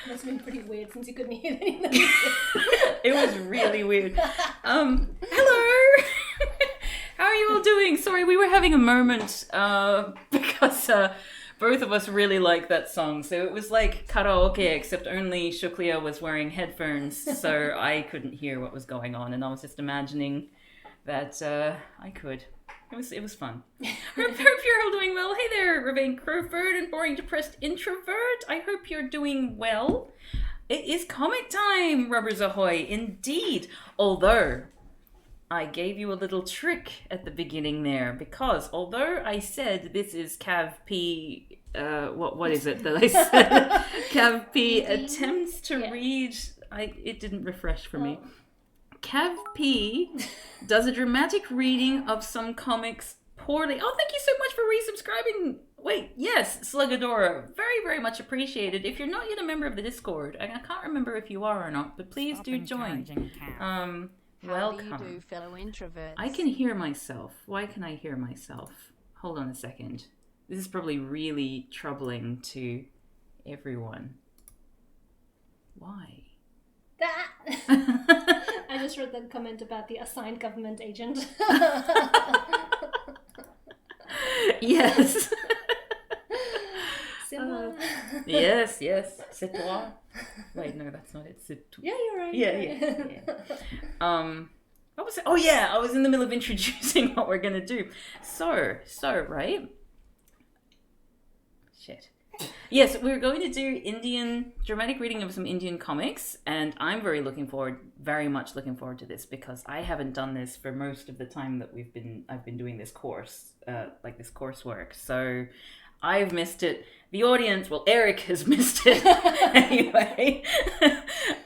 Must have been pretty weird since you couldn't hear anything. It was really weird. Hello! How are you all doing? Sorry, we were having a moment because both of us really like that song. So it was like karaoke, except only Shuklia was wearing headphones, so I couldn't hear what was going on, and I was just imagining that I could. It was fun. Hope you're all doing well. Hey there, Ravane Crowford and boring depressed introvert. I hope you're doing well. It is comic time, Rubbers Ahoy, indeed. Although I gave you a little trick at the beginning there, because although I said this is Cav P, what is it that I said? Cav P attempts to read. It didn't refresh for me. Cav P does a dramatic reading of some comics poorly. Oh, thank you so much for resubscribing. Wait, yes, Slugadora. Very, very much appreciated. If you're not yet a member of the Discord, I can't remember if you are or not, but please do join. Welcome. How do you do, fellow introverts? I can hear myself. Why can I hear myself? Hold on a second. This is probably really troubling to everyone. Why? I just read that comment about the assigned government agent. Yes. Yes. Yes. C'est toi. Wait, no, that's not it. C'est toi. Yeah, you're right. Yeah. What was it? Oh yeah, I was in the middle of introducing what we're gonna do. So, right? Shit. Yes, we're going to do dramatic reading of some Indian comics, and I'm very much looking forward to this, because I haven't done this for most of the time that I've been doing this course, this coursework. So I've missed it. The audience, well, Eric has missed it anyway.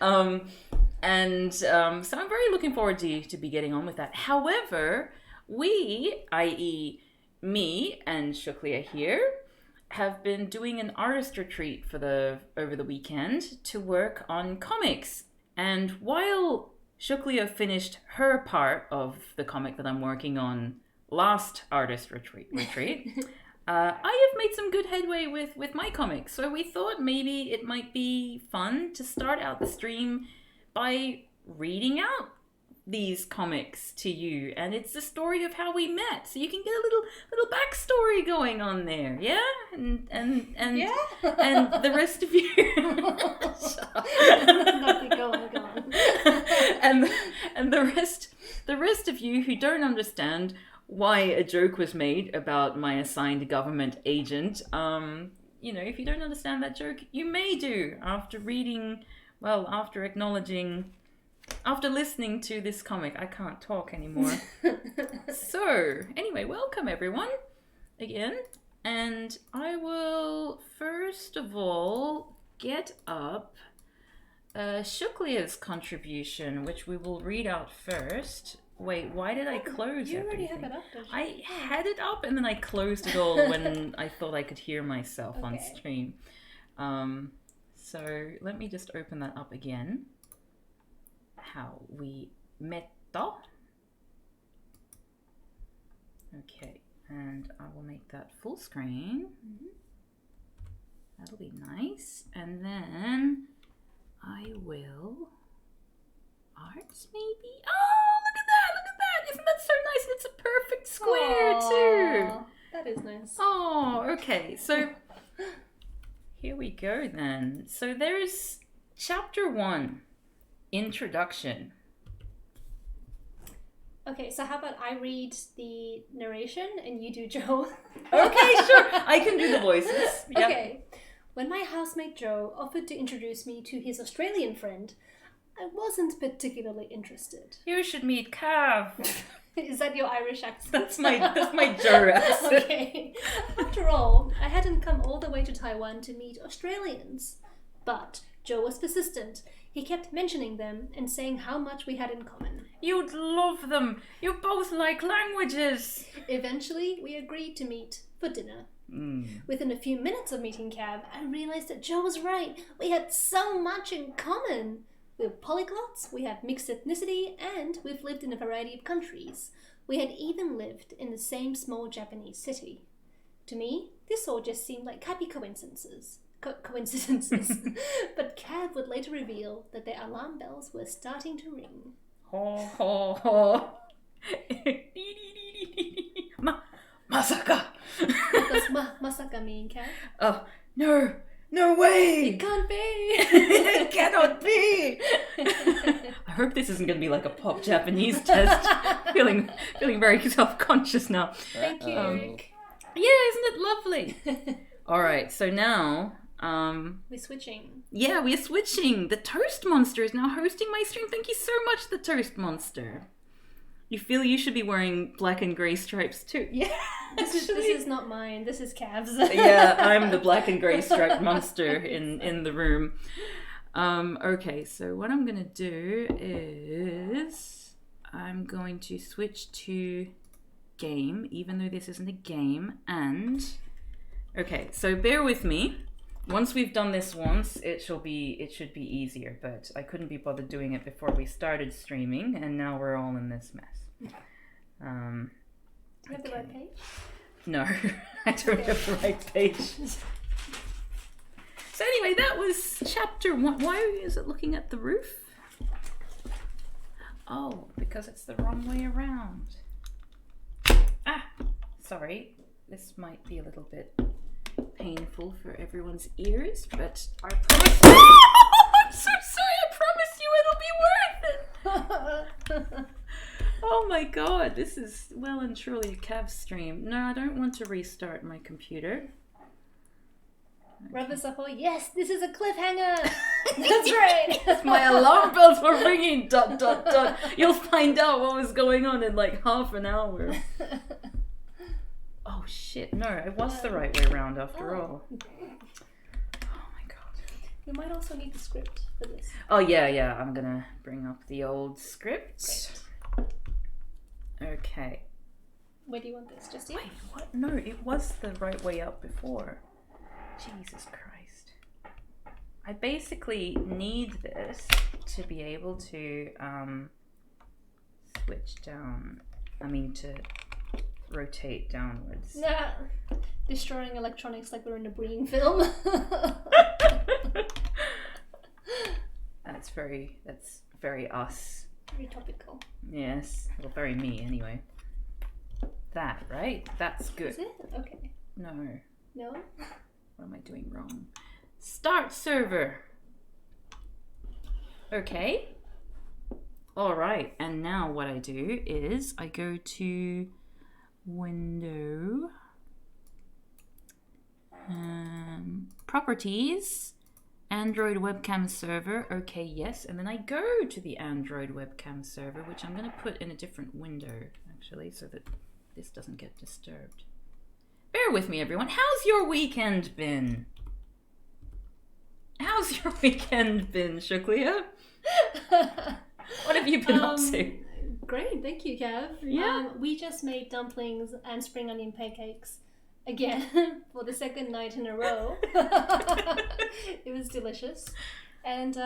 So I'm very looking forward to be getting on with that. However, we, i.e. me and Shuklia here, have been doing an artist retreat over the weekend to work on comics. And while Shuklia finished her part of the comic that I'm working on last artist retreat, I have made some good headway with my comics. So we thought maybe it might be fun to start out the stream by reading out these comics to you, and it's the story of how we met, so you can get a little backstory going on there, yeah, and Yeah. and the rest of you, Go on. and the rest of you who don't understand why a joke was made about my assigned government agent, if you don't understand that joke, you may do after after listening to this comic. I can't talk anymore. So, anyway, welcome everyone again. And I will first of all get up Shuklia's contribution, which we will read out first. Wait, why did I close it? You already have it up, don't you? I had it up and then I closed it all when I thought I could hear myself on stream. So let me just open that up again. How we met. Okay, and I will make that full screen. That'll be nice. And then I will arts maybe. Oh, look at that! Isn't that so nice? It's a perfect square. Aww, too. That is nice. Oh, okay. So here we go then. So there's chapter 1. Introduction. Okay, so how about I read the narration and you do Joe? Okay, sure. I can do the voices. Yep. Okay. When my housemate Joe offered to introduce me to his Australian friend, I wasn't particularly interested. You should meet Cav. Is that your Irish accent? That's my Joe accent. Okay. After all, I hadn't come all the way to Taiwan to meet Australians. But Joe was persistent. He kept mentioning them and saying how much we had in common. You'd love them. You both like languages. Eventually, we agreed to meet for dinner. Within a few minutes of meeting Cav, I realized that Joe was right. We had so much in common. We're polyglots, we have mixed ethnicity, and we've lived in a variety of countries. We had even lived in the same small Japanese city. To me, this all just seemed like happy coincidences. coincidences. But Cav would later reveal that their alarm bells were starting to ring. Ho ho ho. Masaka. What does masaka mean, Cav? Oh, no. No way! It can't be! It cannot be! I hope this isn't going to be like a pop Japanese test. feeling very self-conscious now. Thank you. Yeah, isn't it lovely? Alright, so now... we're switching. Yeah, we're switching. The Toast Monster is now hosting my stream. Thank you so much, the Toast Monster. You feel you should be wearing black and grey stripes too. Yeah. This is not mine. This is Cav's. Yeah, I'm the black and grey striped monster in the room. Okay, so what I'm going to do is I'm going to switch to game, even though this isn't a game. And okay, so bear with me. Once we've done this once, it should be easier. But I couldn't be bothered doing it before we started streaming, and now we're all in this mess. Do you have the right page? No, I don't have the right page. So anyway, that was chapter 1. Why is it looking at the roof? Oh, because it's the wrong way around. Ah, sorry. This might be a little bit painful for everyone's ears, but I promise. I'm so sorry. I promise you it'll be worth it. Oh my god, this is well and truly a Cav stream. No, I don't want to restart my computer. Rub us up all. Yes, this is a cliffhanger. That's right. My alarm bells were ringing. ... You'll find out what was going on in like half an hour. Oh shit! No, it was the right way around after all. Oh my god. We might also need the script for this. Oh yeah. I'm gonna bring up the old script. Great. Okay. Where do you want this? Just here? Wait, what? No, it was the right way up before. Jesus Christ. I basically need this to be able to switch down. To rotate downwards. Nah. Destroying electronics like we're in a Breen film. That's very us. Very topical. Yes. Well, very me anyway. That, right? That's good. Is it? Okay. No. No? What am I doing wrong? Start server. Okay. All right. And now what I do is I go to Window, Properties, Android webcam server. Okay, yes. And then I go to the Android webcam server, which I'm going to put in a different window, actually, so that this doesn't get disturbed. Bear with me, everyone. How's your weekend been? How's your weekend been, Shuklia? What have you been up to? Great, thank you, Cav. Yeah. We just made dumplings and spring onion pancakes again for the second night in a row. It was delicious. And,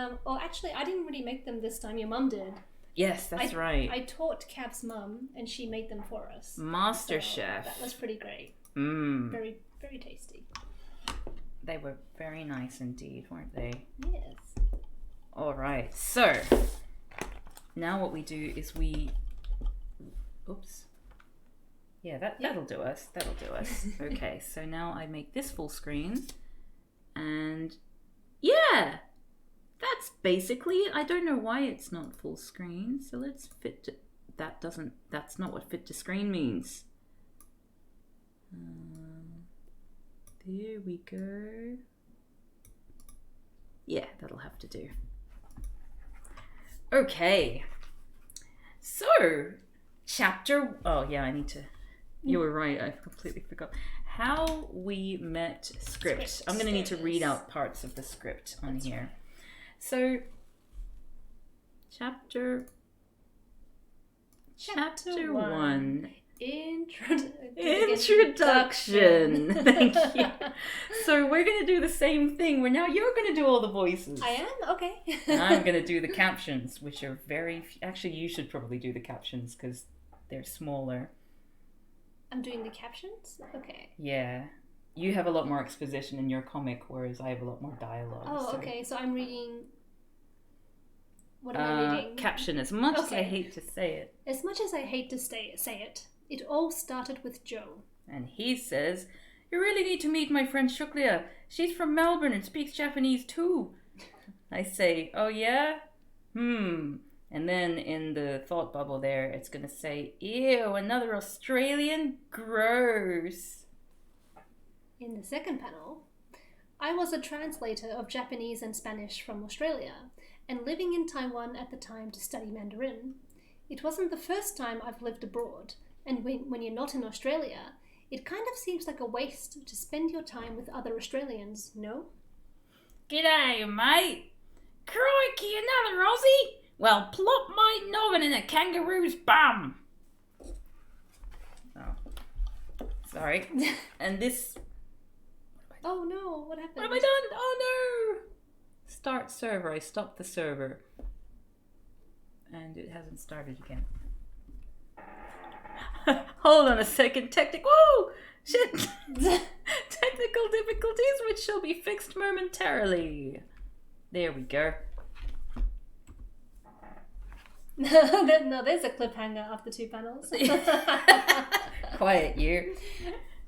actually, I didn't really make them this time. Your mum did. Yes, that's right. I taught Cav's mum, and she made them for us. Master So Chef. that was pretty great. Very, very tasty. They were very nice indeed, weren't they? Yes. All right. So now what we do is we. Oops. Yeah, that'll do us. That'll do us. Okay. So now I make this full screen, and yeah, that's basically it. I don't know why it's not full screen. So let's fit to. That's not what fit to screen means. There we go. Yeah, that'll have to do. Okay. So, chapter... Oh, yeah, I need to... You were right, I completely forgot. How we met script. I'm going to need to read out parts of the script on here. Right. So, Chapter 1. Introduction. Thank you. So we're going to do the same thing where now you're going to do all the voices. I am? Okay. And I'm going to do the captions, which are very... Actually, you should probably do the captions because they're smaller. I'm doing the captions? Okay. Yeah. you have a lot more exposition in your comic, whereas I have a lot more dialogue. Oh, okay. So I'm reading... What am I reading? Caption, as much as I hate to say it. As much as I hate to say it, it all started with Joe. And he says, "You really need to meet my friend Shuklia. She's from Melbourne and speaks Japanese too." I say, "Oh yeah? And then in the thought bubble there, it's going to say, "Ew, another Australian? Gross." In the second panel, I was a translator of Japanese and Spanish from Australia and living in Taiwan at the time to study Mandarin. It wasn't the first time I've lived abroad, and when you're not in Australia, it kind of seems like a waste to spend your time with other Australians, no? "G'day, mate. Crikey, another Aussie? Well, plop my noggin in a kangaroo's bum." Oh. Sorry. And this... Oh no, what happened? What have I done? Oh no! Start server. I stopped the server. And it hasn't started again. Hold on a second. Whoa! Shit! Technical difficulties which shall be fixed momentarily. There we go. No, there's a cliffhanger after 2 panels. Quiet you.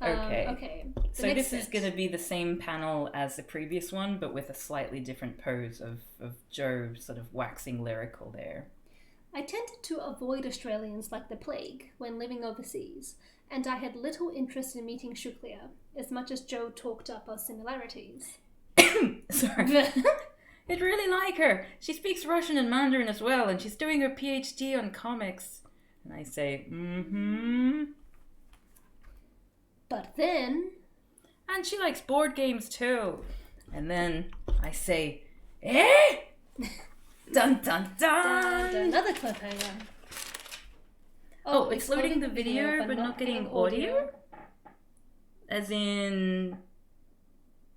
Okay. Okay. So this is going to be the same panel as the previous one, but with a slightly different pose of Joe sort of waxing lyrical there. I tended to avoid Australians like the plague when living overseas, and I had little interest in meeting Shuklia, as much as Joe talked up our similarities. Sorry. I'd really like her. She speaks Russian and Mandarin as well, and she's doing her PhD on comics. And I say, But then... And she likes board games too. And then I say, eh? Dun dun dun! Another cliffhanger. Oh, it's loading the video but not getting audio? As in...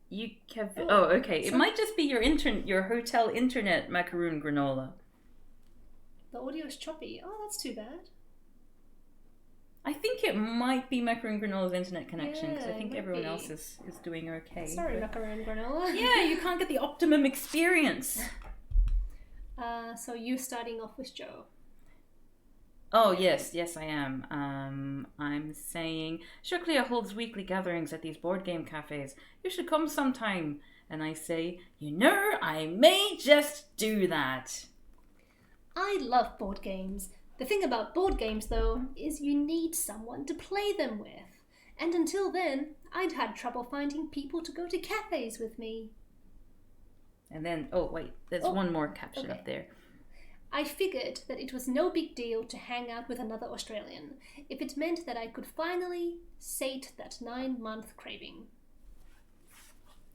You have... Oh, okay. It might just be your hotel internet macaroon granola. The audio is choppy. Oh, that's too bad. I think it might be Macaroon Granola's internet connection, because Yeah, I think it might everyone be. else is doing okay. Sorry, Macaroon Granola. Yeah, you can't get the optimum experience. So you starting off with Joe. Oh, yes, I am. I'm saying, Shuklia holds weekly gatherings at these board game cafes. You should come sometime. And I say, I may just do that. I love board games. The thing about board games, though, is you need someone to play them with. And until then, I'd had trouble finding people to go to cafes with me. And then, there's one more caption up there. I figured that it was no big deal to hang out with another Australian if it meant that I could finally sate that 9-month craving.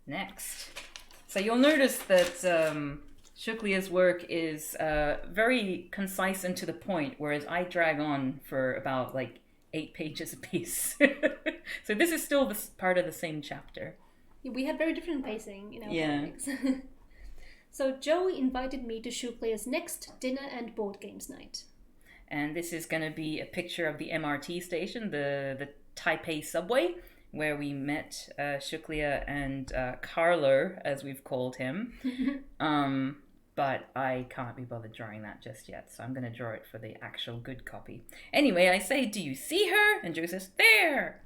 Next. So you'll notice that Shuklia's work is very concise and to the point, whereas I drag on for about 8 pages a piece. So this is still part of the same chapter. We have very different pacing in our comics. So Joe invited me to Shuklia's next dinner and board games night. And this is going to be a picture of the MRT station, the Taipei subway, where we met Shuklia and Carlo, as we've called him. But I can't be bothered drawing that just yet, so I'm going to draw it for the actual good copy. Anyway, I say, "Do you see her?" And Joe says, "There!"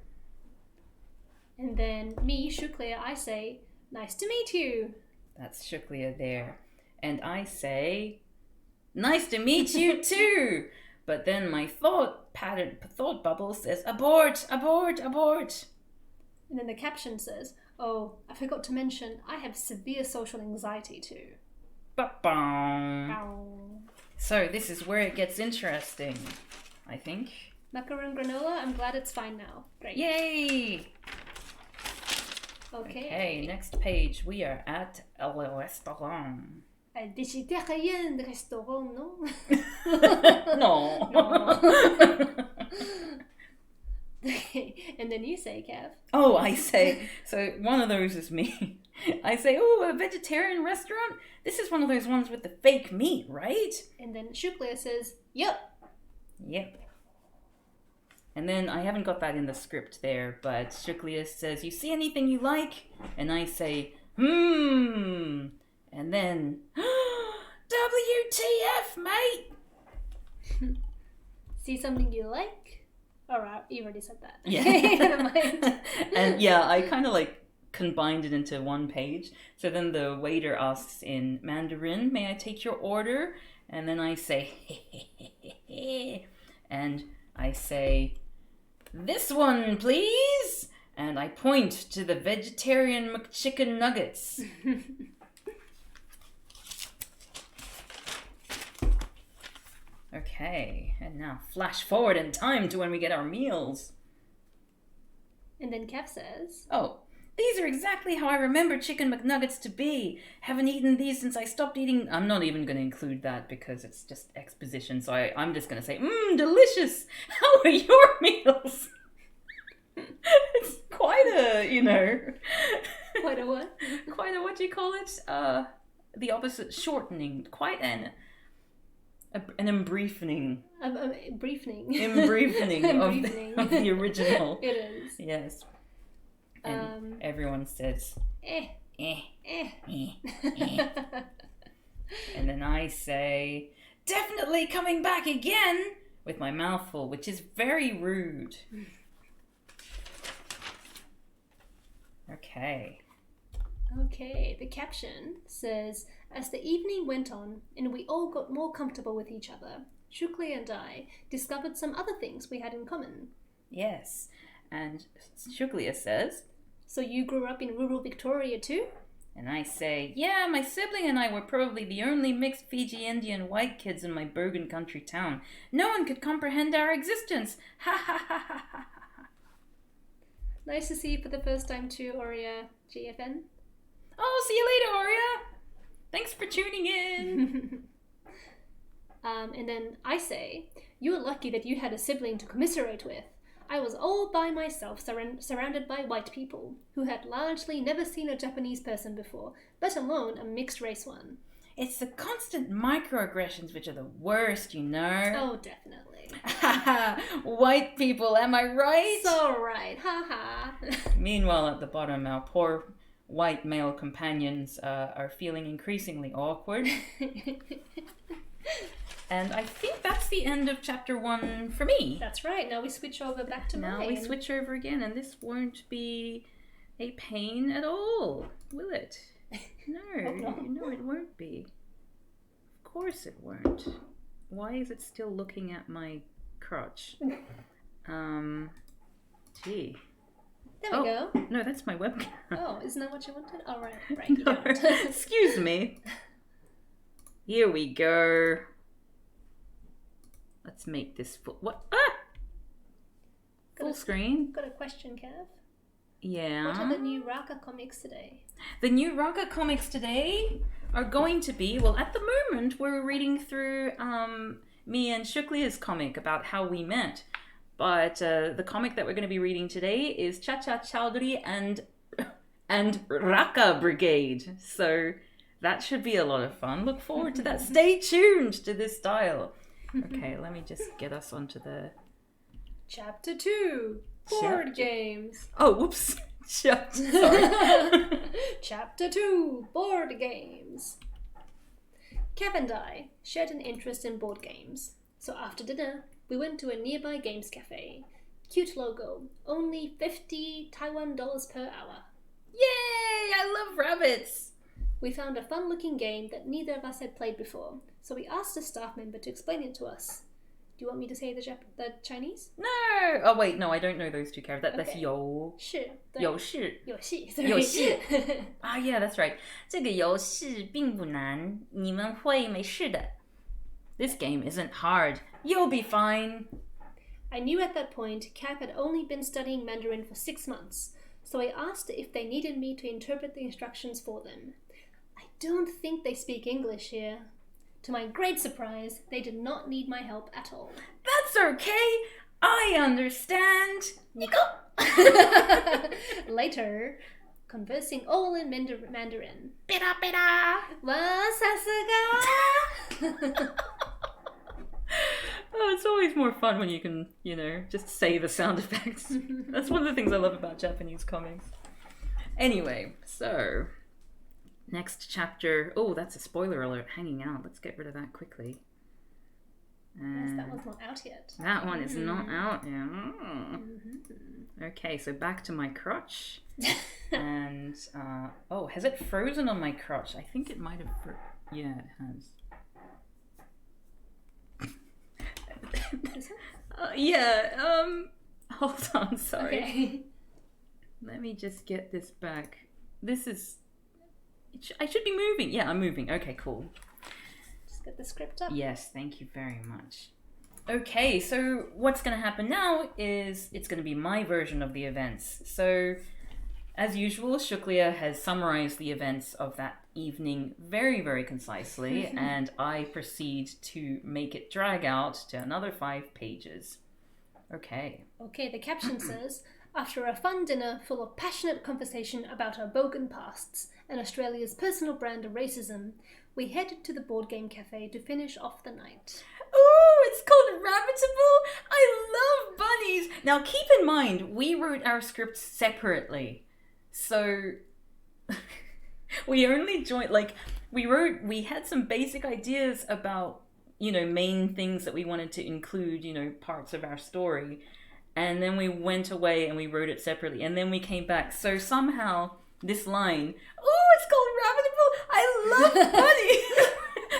And then me, Shuklia, I say, "Nice to meet you." That's Shuklia there. And I say, "Nice to meet you too!" But then my thought bubble says, "Abort, abort, abort." And then the caption says, "Oh, I forgot to mention, I have severe social anxiety too." Ba-bum. Ow. So this is where it gets interesting, I think. Macaroon granola, I'm glad it's fine now. Great. Yay! Okay. Next page. We are at le restaurant. Végétarien restaurant, no? No. Okay. And then you say, Kev. Oh, I say. So one of those is me. I say, "Oh, a vegetarian restaurant? This is one of those ones with the fake meat, right?" And then Shuklia says, "Yep." Yep. And then I haven't got that in the script there, but Shuklia says, "You see anything you like?" And I say, And then, WTF, mate! See something you like? Alright, you already said that. Yeah. Never mind. And yeah, I kind of like combined it into one page. So then the waiter asks in Mandarin, "May I take your order?" And then I say, and I say, "This one, please." And I point to the vegetarian McChicken nuggets. Okay, and now flash forward in time to when we get our meals. And then Kev says, "Oh, these are exactly how I remember Chicken McNuggets to be. Haven't eaten these since I stopped eating..." I'm not even going to include that because it's just exposition, so I'm just going to say, delicious. How are your meals? It's quite a, Quite a what? Quite a, what do you call it? The opposite, shortening. Quite an embriefening. Briefing. Embriefening of the original. It is. Yes. And everyone says, Eh. eh, eh, eh. And then I say, "Definitely coming back again," with my mouth full, which is very rude. Okay. Okay, the caption says, "As the evening went on and we all got more comfortable with each other, Shuklia and I discovered some other things we had in common." Yes. And Shuklia says, "So you grew up in rural Victoria too?" and I say, "Yeah, my sibling and I were probably the only mixed Fiji Indian white kids in my Bergen country town. No one could comprehend our existence. Ha ha ha ha ha." Nice to see you for the first time too, Aurea GFN. Oh, see you later, Aurea. Thanks for tuning in. And then I say, "You were lucky that you had a sibling to commiserate with. I was all by myself, surrounded by white people, who had largely never seen a Japanese person before, let alone a mixed race one." It's the constant microaggressions which are the worst, Oh, definitely. White people, am I right? So right, haha. Meanwhile, at the bottom, our poor white male companions are feeling increasingly awkward. And I think that's the end of chapter 1 for me. That's right. Now we switch over back to mine. Now we switch over again, and this won't be a pain at all, will it? No, no, it won't be. Of course it won't. Why is it still looking at my crotch? Gee. There we go. No, that's my webcam. Oh, isn't that what you wanted? All right, right. You No. don't. Excuse me. Here we go. Let's make this full. What? Full screen. Got a question, Kev. Yeah. What are the new Raaka comics today? The new Raaka comics today are going to be, well, at the moment we're reading through me and Shuklia's comic about how we met. But the comic that we're going to be reading today is Chacha, Chaudhary and Raaka Brigade. So that should be a lot of fun. Look forward to that. Stay tuned to this style. Okay, let me just get us onto the... Chapter 2. Board games. Oh, whoops. Sorry. Chapter 2. Board games. Kev and I shared an interest in board games. So after dinner, we went to a nearby games cafe. Cute logo. Only 50 Taiwan dollars per hour. Yay! I love rabbits! We found a fun-looking game that neither of us had played before, so we asked a staff member to explain it to us. Do you want me to say the Chinese? No! Oh, wait, no, I don't know those two characters. That's Okay. 游 Shi. 戏 游戏. 游戏 Ah, yeah, that's right. 这个游戏并不难，你们会没事的. This game isn't hard. You'll be fine. I knew at that point Kev had only been studying Mandarin for 6 months, so I asked if they needed me to interpret the instructions for them. I don't think they speak English here. To my great surprise, they did not need my help at all. That's okay. I understand. Nico. Later, conversing all in Mandarin. Bida bida. 哇，さすが! Oh, it's always always more fun when you can, just say the sound effects. That's one of the things I love about Japanese comics. Anyway, so next chapter. Oh, that's a spoiler alert hanging out. Let's get rid of that quickly. Yes, that one's not out yet. That one is not out yet. Okay, so back to my crotch. And, has it frozen on my crotch? I think it might have yeah, it has. Hold on, sorry. Okay. Let me just get this back. I should be moving. Yeah, I'm moving. Okay, cool. Just get the script up. Yes, thank you very much. Okay, so what's going to happen now is it's going to be my version of the events. So, as usual, Shuklia has summarized the events of that evening very, very concisely, and I proceed to make it drag out to another 5 pages. Okay. Okay, the caption says, after a fun dinner full of passionate conversation about our bogan pasts and Australia's personal brand of racism, we headed to the board game cafe to finish off the night. Oh, it's called Rabbitable? I love bunnies! Now keep in mind, we wrote our scripts separately. So we only joined, we had some basic ideas about, main things that we wanted to include, parts of our story. And then we went away and we wrote it separately. And then we came back. So somehow this line, oh, it's called Rabbitable, I love bunnies,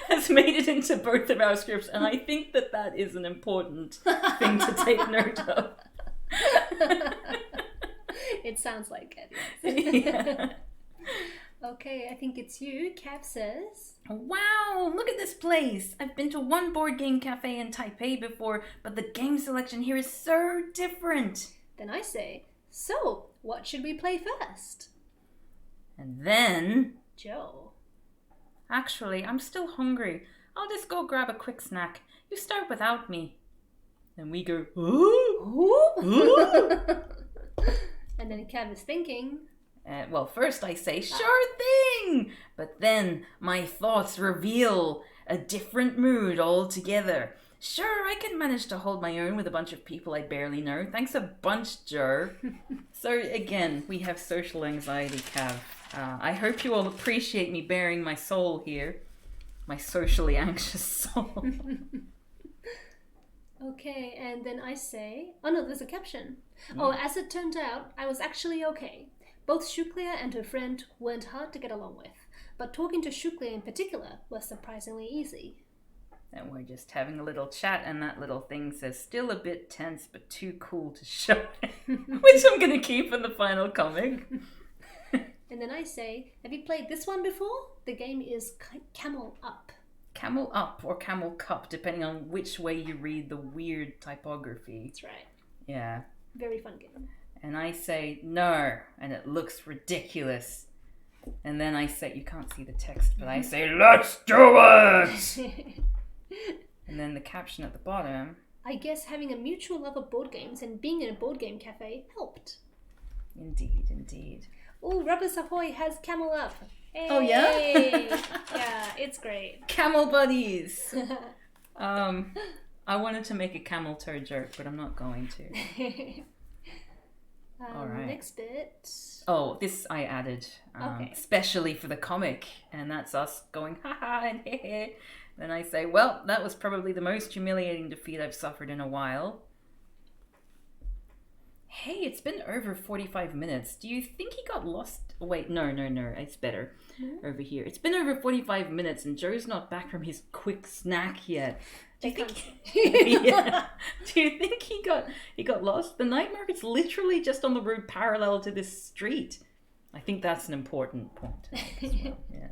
has made it into both of our scripts. And I think that is an important thing to take note of. It sounds like it. Yes. Yeah. Okay, I think it's you. Cav says, wow, look at this place. I've been to one board game cafe in Taipei before, but the game selection here is so different. Then I say, so, what should we play first? And then Joe, actually, I'm still hungry. I'll just go grab a quick snack. You start without me. And we go, ooh. And then Cav is thinking, well, first I say, sure thing! But then my thoughts reveal a different mood altogether. Sure, I can manage to hold my own with a bunch of people I barely know. Thanks a bunch, Joe. So again, we have social anxiety, Cav. I hope you all appreciate me bearing my soul here. My socially anxious soul. Okay, and then I say, oh no, there's a caption. Oh, as it turned out, I was actually okay. Both Shuklia and her friend weren't hard to get along with, but talking to Shuklia in particular was surprisingly easy. And we're just having a little chat, and that little thing says, still a bit tense, but too cool to show, which I'm going to keep in the final comic. And then I say, have you played this one before? The game is Camel Up. Camel Up or Camel Cup, depending on which way you read the weird typography. That's right. Yeah. Very fun game. And I say, no, and it looks ridiculous. And then I say, you can't see the text, but I say, let's do it! And then the caption at the bottom. I guess having a mutual love of board games and being in a board game cafe helped. Indeed, indeed. Oh, Rubber Savoy has Camel Up. Hey! Oh, yeah? Yeah, it's great. Camel buddies! I wanted to make a camel toe joke, but I'm not going to. All right. Next bit. Oh, this I added specially for the comic, and that's us going ha and heh. Then I say, well, that was probably the most humiliating defeat I've suffered in a while. Hey, it's been over 45 minutes. Do you think he got lost? Wait, no, it's better. Over here. It's been over 45 minutes and Joe's not back from his quick snack yet. Do you think Do you think he got lost? The night market's literally just on the road parallel to this street. I think that's an important point to make as well. Yeah.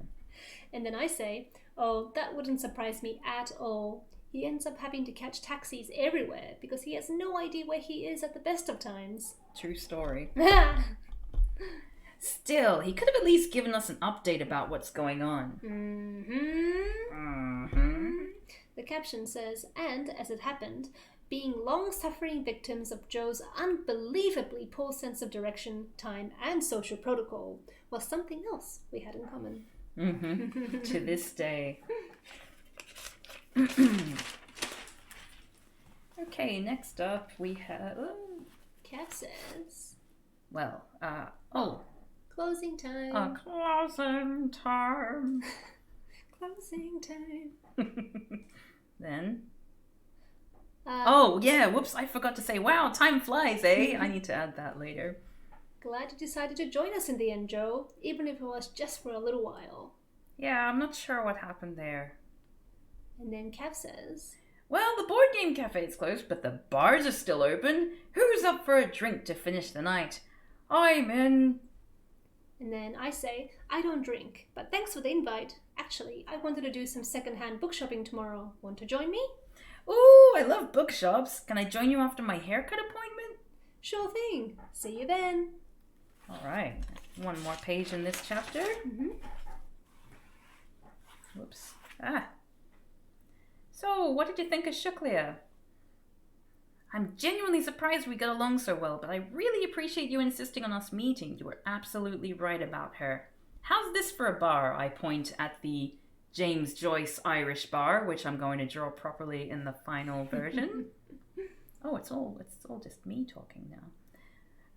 And then I say, oh, that wouldn't surprise me at all. He ends up having to catch taxis everywhere because he has no idea where he is at the best of times. True story. Still, he could have at least given us an update about what's going on. The caption says, and as it happened, being long-suffering victims of Joe's unbelievably poor sense of direction, time, and social protocol was something else we had in common. To this day. Okay, next up we have... Kev says... Well, Closing time. Closing time. Closing time. Then... whoops, I forgot to say, wow, time flies, eh? I need to add that later. Glad you decided to join us in the end, Joe, even if it was just for a little while. Yeah, I'm not sure what happened there. And then Kev says... Well, the board game cafe is closed, but the bars are still open. Who's up for a drink to finish the night? I'm in. And then I say, I don't drink, but thanks for the invite. Actually, I wanted to do some second-hand book shopping tomorrow. Want to join me? Ooh, I love bookshops. Can I join you after my haircut appointment? Sure thing. See you then. All right. One more page in this chapter. Mm-hmm. Whoops. So, what did you think of Shuklia? I'm genuinely surprised we got along so well, but I really appreciate you insisting on us meeting. You were absolutely right about her. How's this for a bar? I point at the James Joyce Irish bar, which I'm going to draw properly in the final version. Oh, it's all just me talking now.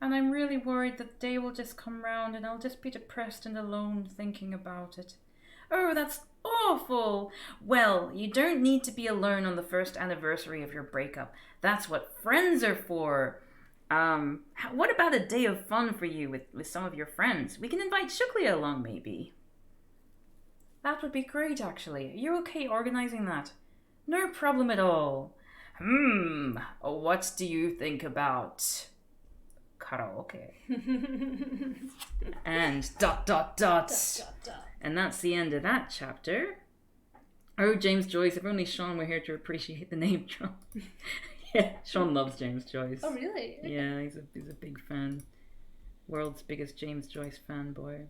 And I'm really worried that the day will just come round and I'll just be depressed and alone thinking about it. Oh, that's awful. Well, you don't need to be alone on the first anniversary of your breakup. That's what friends are for. What about a day of fun for you with some of your friends? We can invite Shuklia along, maybe. That would be great, actually. Are you okay organizing that? No problem at all. What do you think about karaoke? And ... And that's the end of that chapter. Oh, James Joyce. If only Sean were here to appreciate the name drop. Yeah, Sean loves James Joyce. Oh, really? Okay. Yeah, he's a big fan. World's biggest James Joyce fanboy.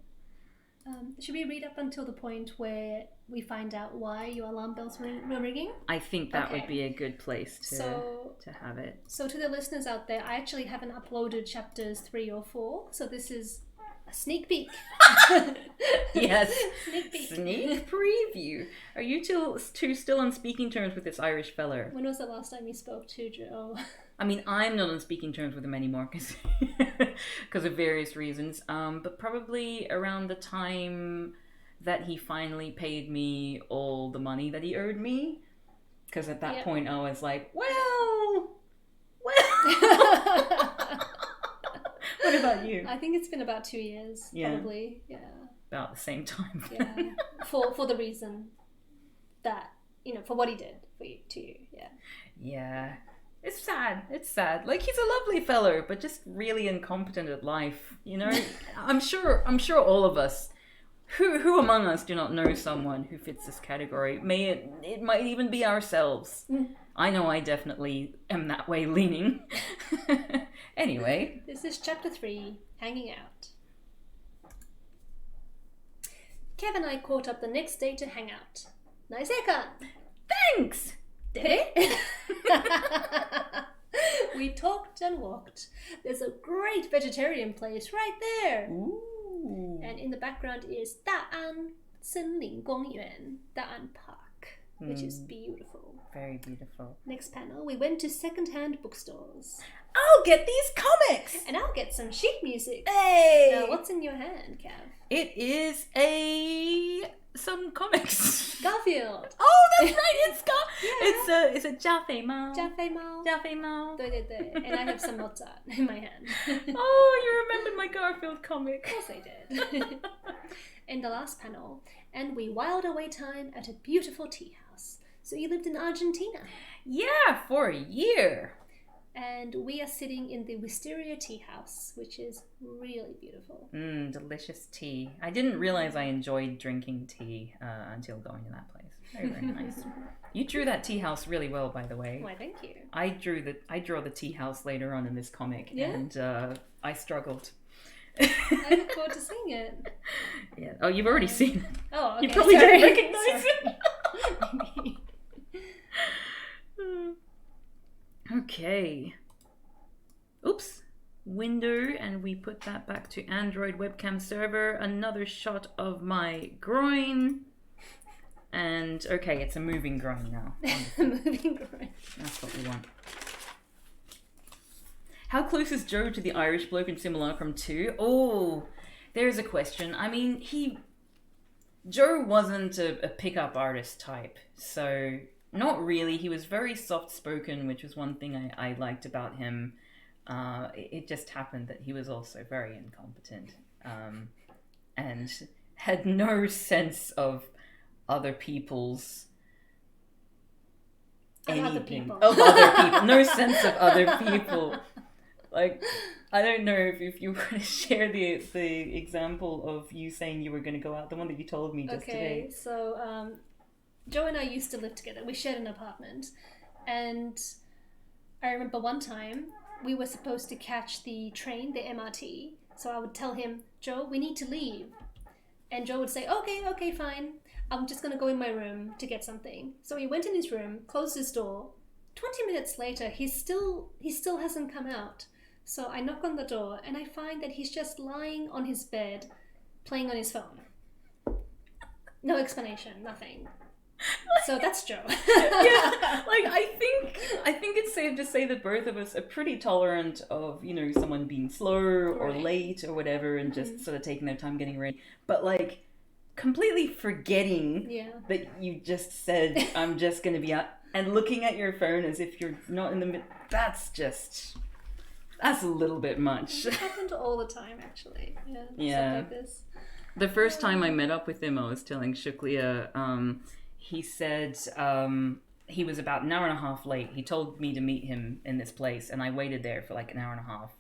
Should we read up until the point where we find out why your alarm bells were ringing? I think that would be a good place to have it. So to the listeners out there, I actually haven't uploaded chapters 3 or 4, so this is a sneak peek. Yes. Sneak peek. Sneak preview. Are you two still on speaking terms with this Irish feller? When was the last time you spoke to Joe? I mean, I'm not on speaking terms with him anymore because of various reasons. But probably around the time that he finally paid me all the money that he owed me. Because at that point I was like, well. What about you? I think it's been about 2 years, probably. Yeah. About the same time. Yeah. For the reason that, for what he did to you. Yeah. Yeah. It's sad. Like, he's a lovely fellow, but just really incompetent at life, I'm sure all of us, who among us do not know someone who fits this category? It might even be ourselves. I know I definitely am that way leaning. Anyway. This is chapter 3, Hanging Out. Kev and I caught up the next day to hang out. Nice haircut. Thanks. We talked and walked. There's a great vegetarian place right there. Ooh. And in the background is Da'an 森林公园, Da'an Park, which is beautiful. Very beautiful. Next panel, we went to second-hand bookstores. I'll get these comics! And I'll get some sheet music. Hey! Now, what's in your hand, Cav? It is some comics. Garfield. Oh, that's right. It's Yeah. It's a 加菲猫. 加菲猫. 加菲猫. 对对对. And I have some Mozart in my hand. Oh, you remembered my Garfield comic. Of course I did. In the last panel, and we whiled away time at a beautiful tea house. So you lived in Argentina. Yeah, for a year. And we are sitting in the Wisteria Tea House, which is really beautiful. Delicious tea. I didn't realize I enjoyed drinking tea until going to that place. Very, very nice. You drew that tea house really well, by the way. Why, thank you. I draw the tea house later on in this comic, and I struggled. I look forward to seeing it. Yeah. Oh, you've already seen it. Oh, okay. You probably didn't recognize it. Okay. Oops. Window, and we put that back to Android webcam server. Another shot of my groin. And okay, it's a moving groin now. Moving groin. That's what we want. How close is Joe to the Irish bloke in Simulacrum 2? Oh, there's a question. I mean, Joe wasn't a pickup artist type, so not really. He was very soft-spoken, which was one thing I liked about him. It just happened that he was also very incompetent and had no sense of other people's anything. Of other people. No sense of other people. Like, I don't know if you want to share the example of you saying you were going to go out, the one that you told me just today. Okay, so Joe and I used to live together. We shared an apartment. And I remember one time we were supposed to catch the train, the MRT. So I would tell him, Joe, we need to leave. And Joe would say, okay, fine. I'm just going to go in my room to get something. So he went in his room, closed his door. 20 minutes later, he still hasn't come out. So I knock on the door and I find that he's just lying on his bed, playing on his phone. No explanation, nothing. So that's Joe. Yeah, like I think it's safe to say that both of us are pretty tolerant of, someone being slow or late or whatever and just sort of taking their time getting ready. But like completely forgetting that you just said, I'm just going to be out, and looking at your phone as if you're not in the mid. That's a little bit much. It happened all the time, actually. Yeah. Stuff like this. The first time I met up with him, I was telling Shuklia, he said he was about an hour and a half late. He told me to meet him in this place, and I waited there for like an hour and a half.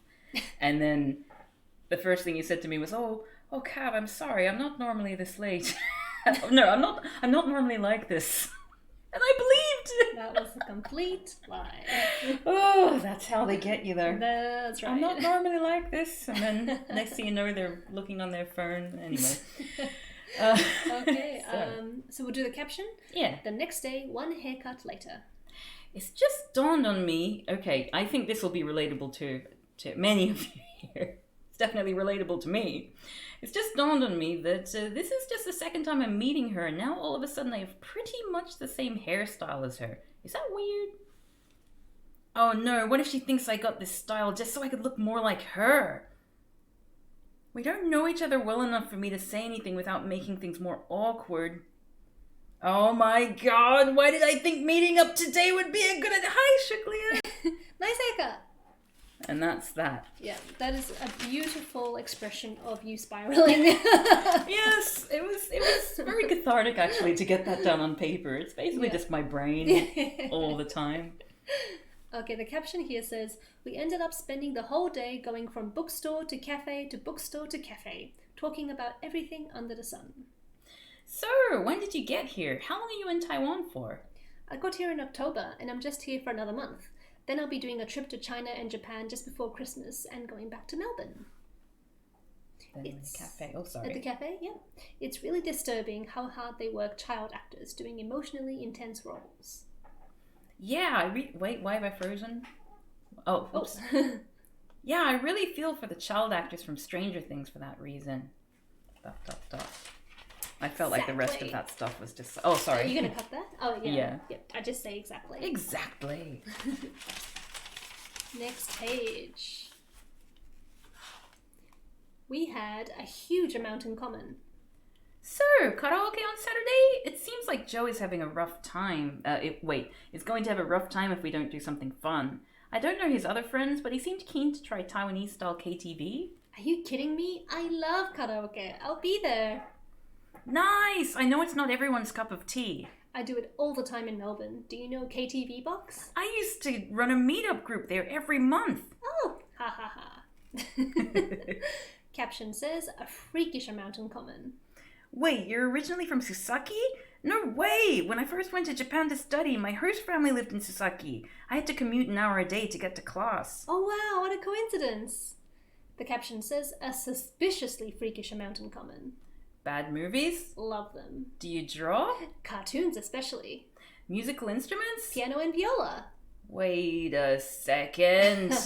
And then the first thing he said to me was, oh, Cav, I'm sorry, I'm not normally this late. No, I'm not normally like this. And I believed. That was a complete lie. Oh, that's how they get you there. That's right. I'm not normally like this. And then next thing you know, they're looking on their phone. Anyway. Okay, so we'll do the caption. Yeah. The next day, one haircut later. It's just dawned on me. Okay, I think this will be relatable to many of you here. It's definitely relatable to me. It's just dawned on me that this is just the second time I'm meeting her, and now all of a sudden I have pretty much the same hairstyle as her. Is that weird? Oh no, what if she thinks I got this style just so I could look more like her? We don't know each other well enough for me to say anything without making things more awkward. Oh my god, why did I think meeting up today would be a good idea? Hi, Shuklia! Nice haircut! And that's that. Yeah, that is a beautiful expression of you spiraling. Yes, it was very cathartic actually to get that down on paper. It's basically just my brain all the time. Okay, the caption here says, we ended up spending the whole day going from bookstore to cafe, talking about everything under the sun. So, when did you get here? How long are you in Taiwan for? I got here in October and I'm just here for another month. Then I'll be doing a trip to China and Japan just before Christmas and going back to Melbourne. Then it's the cafe. Oh, sorry. At the cafe, yeah. It's really disturbing how hard they work child actors doing emotionally intense roles. Yeah, wait, why have I frozen? Oh, oops. Yeah, I really feel for the child actors from Stranger Things for that reason. ... I felt like the rest of that stuff was just... Oh, sorry. Are you going to cut that? Oh, yeah. Yeah. Yep, I just say exactly. Exactly. Next page. We had a huge amount in common. So, karaoke on Saturday? It seems like Joe is having a rough time. Is going to have a rough time if we don't do something fun. I don't know his other friends, but he seemed keen to try Taiwanese-style KTV. Are you kidding me? I love karaoke. I'll be there. Nice! I know it's not everyone's cup of tea. I do it all the time in Melbourne. Do you know KTV Box? I used to run a meetup group there every month. Oh, ha ha ha. Caption says, a freakish amount in common. Wait, you're originally from Susaki? No way! When I first went to Japan to study, my host family lived in Susaki. I had to commute an hour a day to get to class. Oh wow, what a coincidence! The caption says, a suspiciously freakish amount in common. Bad movies? Love them. Do you draw? Cartoons especially. Musical instruments? Piano and viola. Wait a second.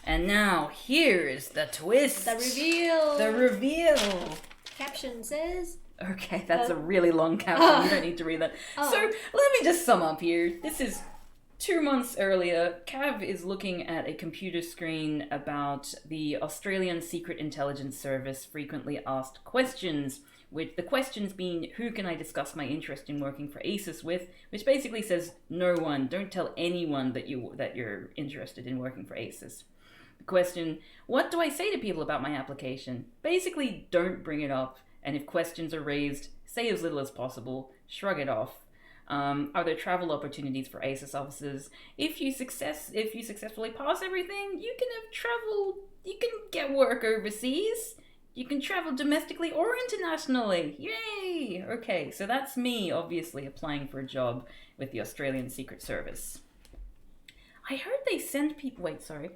And now here's the twist. The reveal. The reveal. Caption says... Okay, that's a really long caption. You don't need to read that. So let me just sum up here. This is 2 months earlier, Cav is looking at a computer screen about the Australian Secret Intelligence Service frequently asked questions, with the questions being, who can I discuss my interest in working for ACES with, which basically says, no one, don't tell anyone that you're interested in working for ACES. The question, what do I say to people about my application? Basically, don't bring it up, and if questions are raised, say as little as possible, shrug it off. Are there travel opportunities for ACES officers? If you successfully pass everything, you can have travel, you can get work overseas. You can travel domestically or internationally. Yay! Okay, so that's me, obviously, applying for a job with the Australian Secret Service. I heard they send people... Wait, sorry.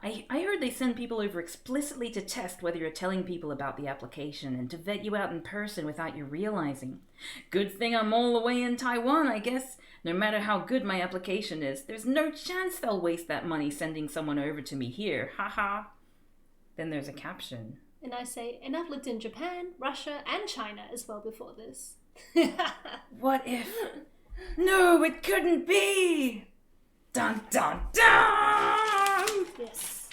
I heard they send people over explicitly to test whether you're telling people about the application and to vet you out in person without you realizing. Good thing I'm all the way in Taiwan, I guess. No matter how good my application is, there's no chance they'll waste that money sending someone over to me here. Haha. Then there's a caption. And I say, and I've lived in Japan, Russia, and China as well before this. What if... No, it couldn't be! Dun dun dun! Yes.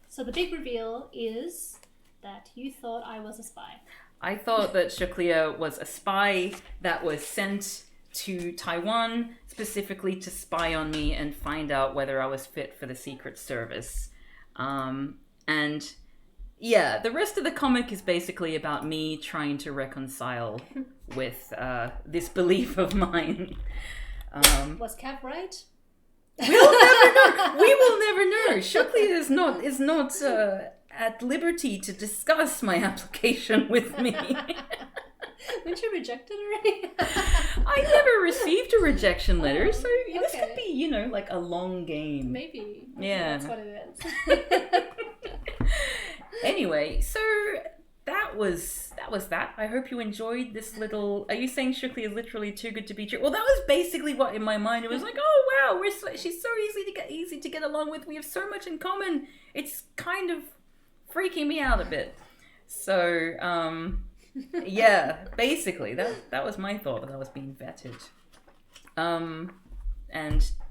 So the big reveal is that you thought I was a spy. I thought that Shuklia was a spy that was sent to Taiwan specifically to spy on me and find out whether I was fit for the Secret Service. And yeah, the rest of the comic is basically about me trying to reconcile with this belief of mine. Was Cav right? We'll never know. We will never know. Shuklia is not at liberty to discuss my application with me. Weren't you rejected already? I never received a rejection letter, so this could be, like a long game. Maybe. Yeah. That's what it is. Anyway, so that was that. I hope you enjoyed this little... Are you saying Shuklia is literally too good to be true? Well, that was basically what in my mind. It was like, oh wow, she's so easy to get along with. We have so much in common. It's kind of freaking me out a bit. So, yeah, basically that was my thought, that I was being vetted. And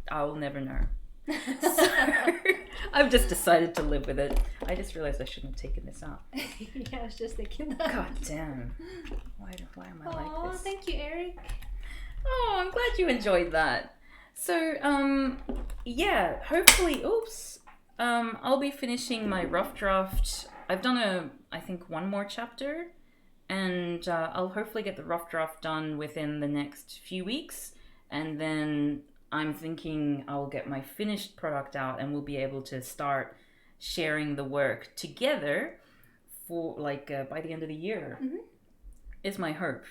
I'll never know. So I've just decided to live with it. I just realized I shouldn't have taken this out. Yeah, I was just thinking that. God damn. Why am I like this? Thank you, Eric. Oh, I'm glad you enjoyed that. So, yeah, hopefully, I'll be finishing my rough draft. I've done I think one more chapter, and I'll hopefully get the rough draft done within the next few weeks, and then I'm thinking I'll get my finished product out and we'll be able to start sharing the work together for by the end of the year. Mm-hmm. Is my hope.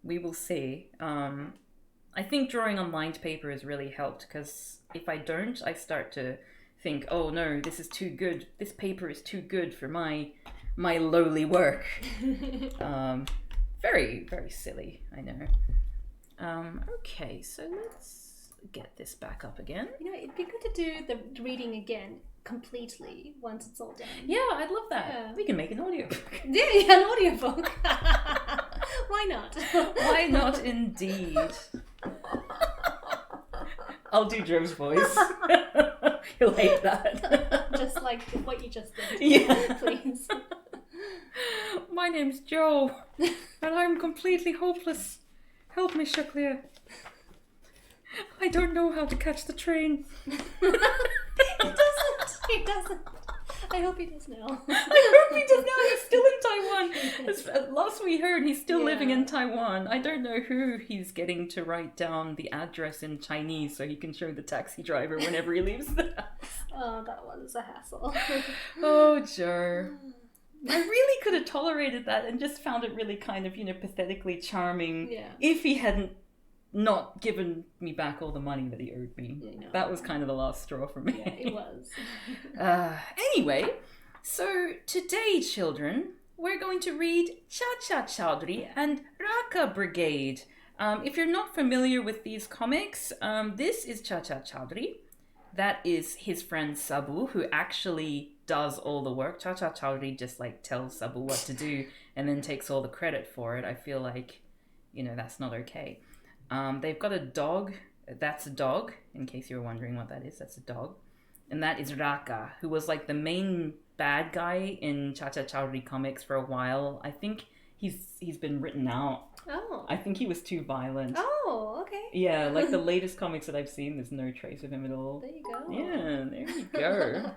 We will see. I think drawing on lined paper has really helped, because if I don't, I start to think, oh no, this is too good. This paper is too good for my lowly work. Very, very silly, I know. Okay, so let's get this back up again. It'd be good to do the reading again completely once it's all done. Yeah, I'd love that. Yeah. We can make an audiobook. Yeah, an audiobook. Why not? Why not indeed? I'll do Joe's voice. He'll hate that. Just like what you just did. Yeah. Please. My name's Joe, and I'm completely hopeless. Help me, Shuklia. I don't know how to catch the train. He doesn't. I hope he does now. I hope he does now. He's still in Taiwan. At last we heard, he's still living in Taiwan. I don't know who he's getting to write down the address in Chinese so he can show the taxi driver whenever he leaves the house. Oh, that was a hassle. Oh, Joe. I really could have tolerated that and just found it really kind of, pathetically charming if he hadn't not given me back all the money that he owed me. That was kind of the last straw for me. Yeah, it was. Anyway, so today, children, we're going to read Chacha Chaudhary and Raaka Brigade. If you're not familiar with these comics, this is Chacha Chaudhary. That is his friend Sabu, who actually does all the work. Chacha Chaudhary just tells Sabu what to do and then takes all the credit for it. I feel like, that's not okay. They've got a dog That's a dog, in case you were wondering what that is. That's a dog. And that is Raaka, who was like the main bad guy in Chacha Chaudhary comics for a while. I think he's been written out. Oh. I think he was too violent. Oh, okay. Yeah, like the latest comics that I've seen, there's no trace of him at all. There you go. Yeah, there you go.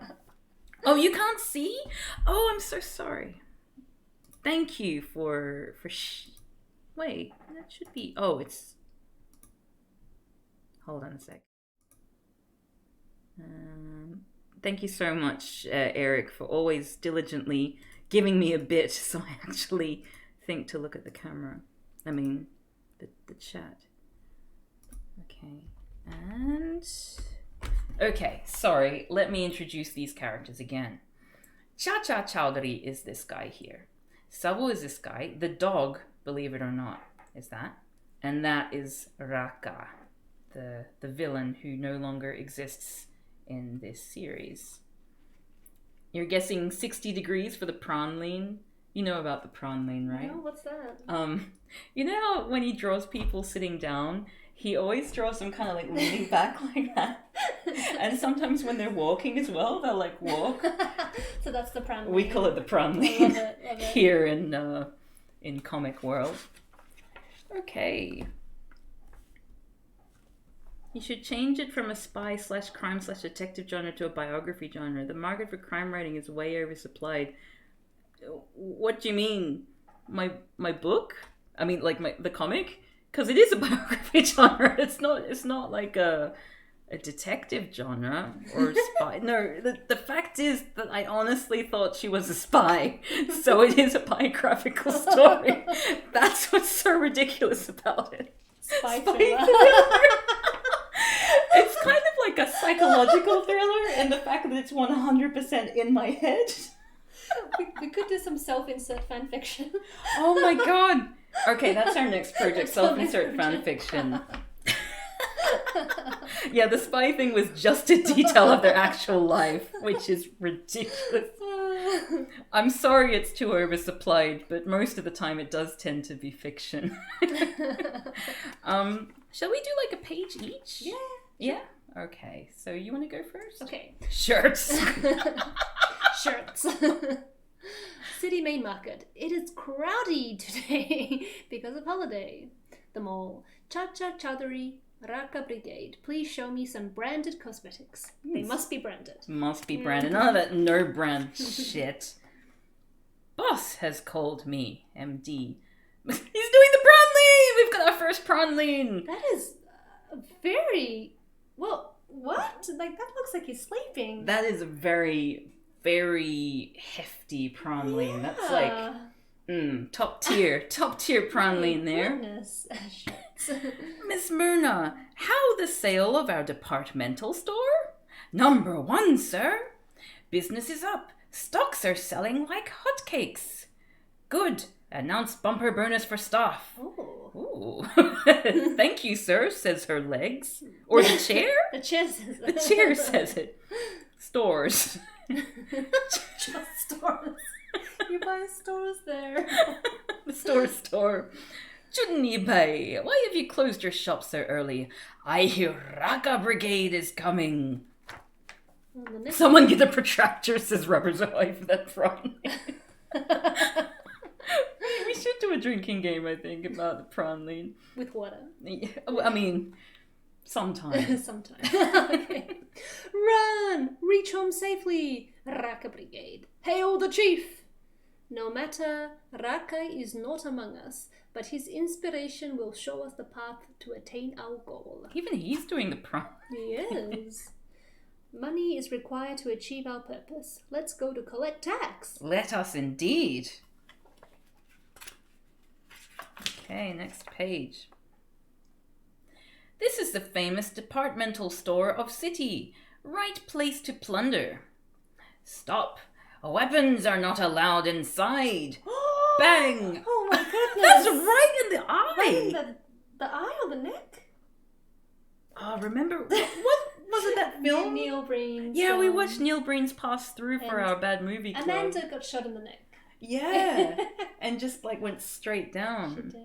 Oh, you can't see? Oh, I'm so sorry. Thank you for wait, that should be... Oh, it's... Hold on a sec. Thank you so much, Eric, for always diligently giving me a bit so I actually think to look at the camera. I mean, the chat. Okay, and... Okay, sorry, let me introduce these characters again. Chacha Chaudhary is this guy here. Sabu is this guy. The dog, believe it or not, is that. And that is Raaka, the villain who no longer exists in this series. You're guessing 60 degrees for the Pran lean? You know about the Pran lean, right? No, what's that? You know how when he draws people sitting down, he always draws them kind of like leaning back like that? And sometimes when they're walking as well, they'll like walk. So that's the Pran lean. We call it the Pran lean here in comic world. Okay. You should change it from a spy/crime/detective genre to a biography genre. The market for crime writing is way oversupplied. What do you mean? My book? I mean, like the comic? Because it is a biography genre. It's not like a detective genre or a spy. No, the fact is that I honestly thought she was a spy. So it is a biographical story. That's what's so ridiculous about it. Spy thriller. It's kind of like a psychological thriller, and the fact that it's 100% in my head. We could do some self-insert fan fiction. Oh my god. Okay, that's our next project, self-insert fan fiction. Yeah, the spy thing was just a detail of their actual life, which is ridiculous. I'm sorry it's too oversupplied, but most of the time it does tend to be fiction. Shall we do like a page each? Yeah. Yeah? Okay, so you want to go first? Okay. Shirts. Shirts. City main market. It is crowded today because of holiday. The mall. Chacha Chaudhary, Raaka Brigade. Please show me some branded cosmetics. They must be branded. Must be branded. None of that no brand shit. Boss has called me, MD. He's doing the prawn lean! We've got our first prawn lean! That is very... Well, what? Like, that looks like he's sleeping. That is a very, very hefty prawn lean. That's like, top tier prawn lean there. Goodness. Miss Myrna, how the sale of our departmental store? Number 1, sir. Business is up. Stocks are selling like hotcakes. Good. Announced bumper bonus for staff. Ooh. Thank you, sir, says her legs. Or the chair? The chair says it. The chair says it. Stores. Just stores. You buy stores there. The store. Chudni Bay, why have you closed your shop so early? I hear Raaka Brigade is coming. Someone get a protractor, says Rubber's wife, that prawn. We should do a drinking game, I think, about the prawn lean. With water. I mean, sometime. Okay. Run! Reach home safely! Raaka Brigade. Hail the chief! No matter, Raaka is not among us, but his inspiration will show us the path to attain our goal. Even he's doing the prawn. He is. Money is required to achieve our purpose. Let's go to collect tax. Let us indeed. Okay, next page. This is the famous departmental store of city. Right place to plunder. Stop. Weapons are not allowed inside. Bang! Oh my goodness. That's right in the eye. Right in the eye or the neck? Oh, remember, what was it, that film? Neil Breen's. Yeah, we watched Neil Breen's Pass Through for our bad movie club. Amanda got shot in the neck. Yeah, and just like went straight down. She did.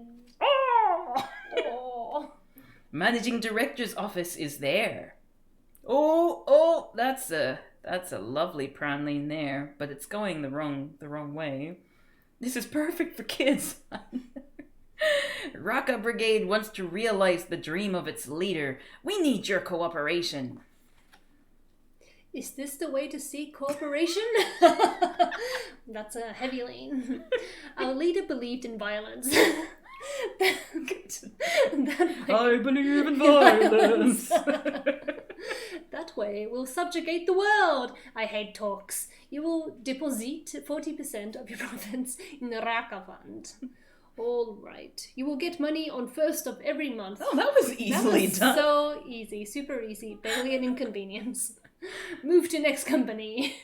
Oh! Oh. Managing director's office is there. Oh, that's a lovely praline there, but it's going the wrong way. This is perfect for kids. Raaka Brigade wants to realize the dream of its leader. We need your cooperation. Is this the way to seek cooperation? That's a heavy lane. Our leader believed in violence. I believe in violence. That way we'll subjugate the world. I hate talks. You will deposit 40% of your profits in the Raaka fund. All right. You will get money on 1st of every month. Oh, that was easily done. So easy, super easy, barely an inconvenience. Move to next company.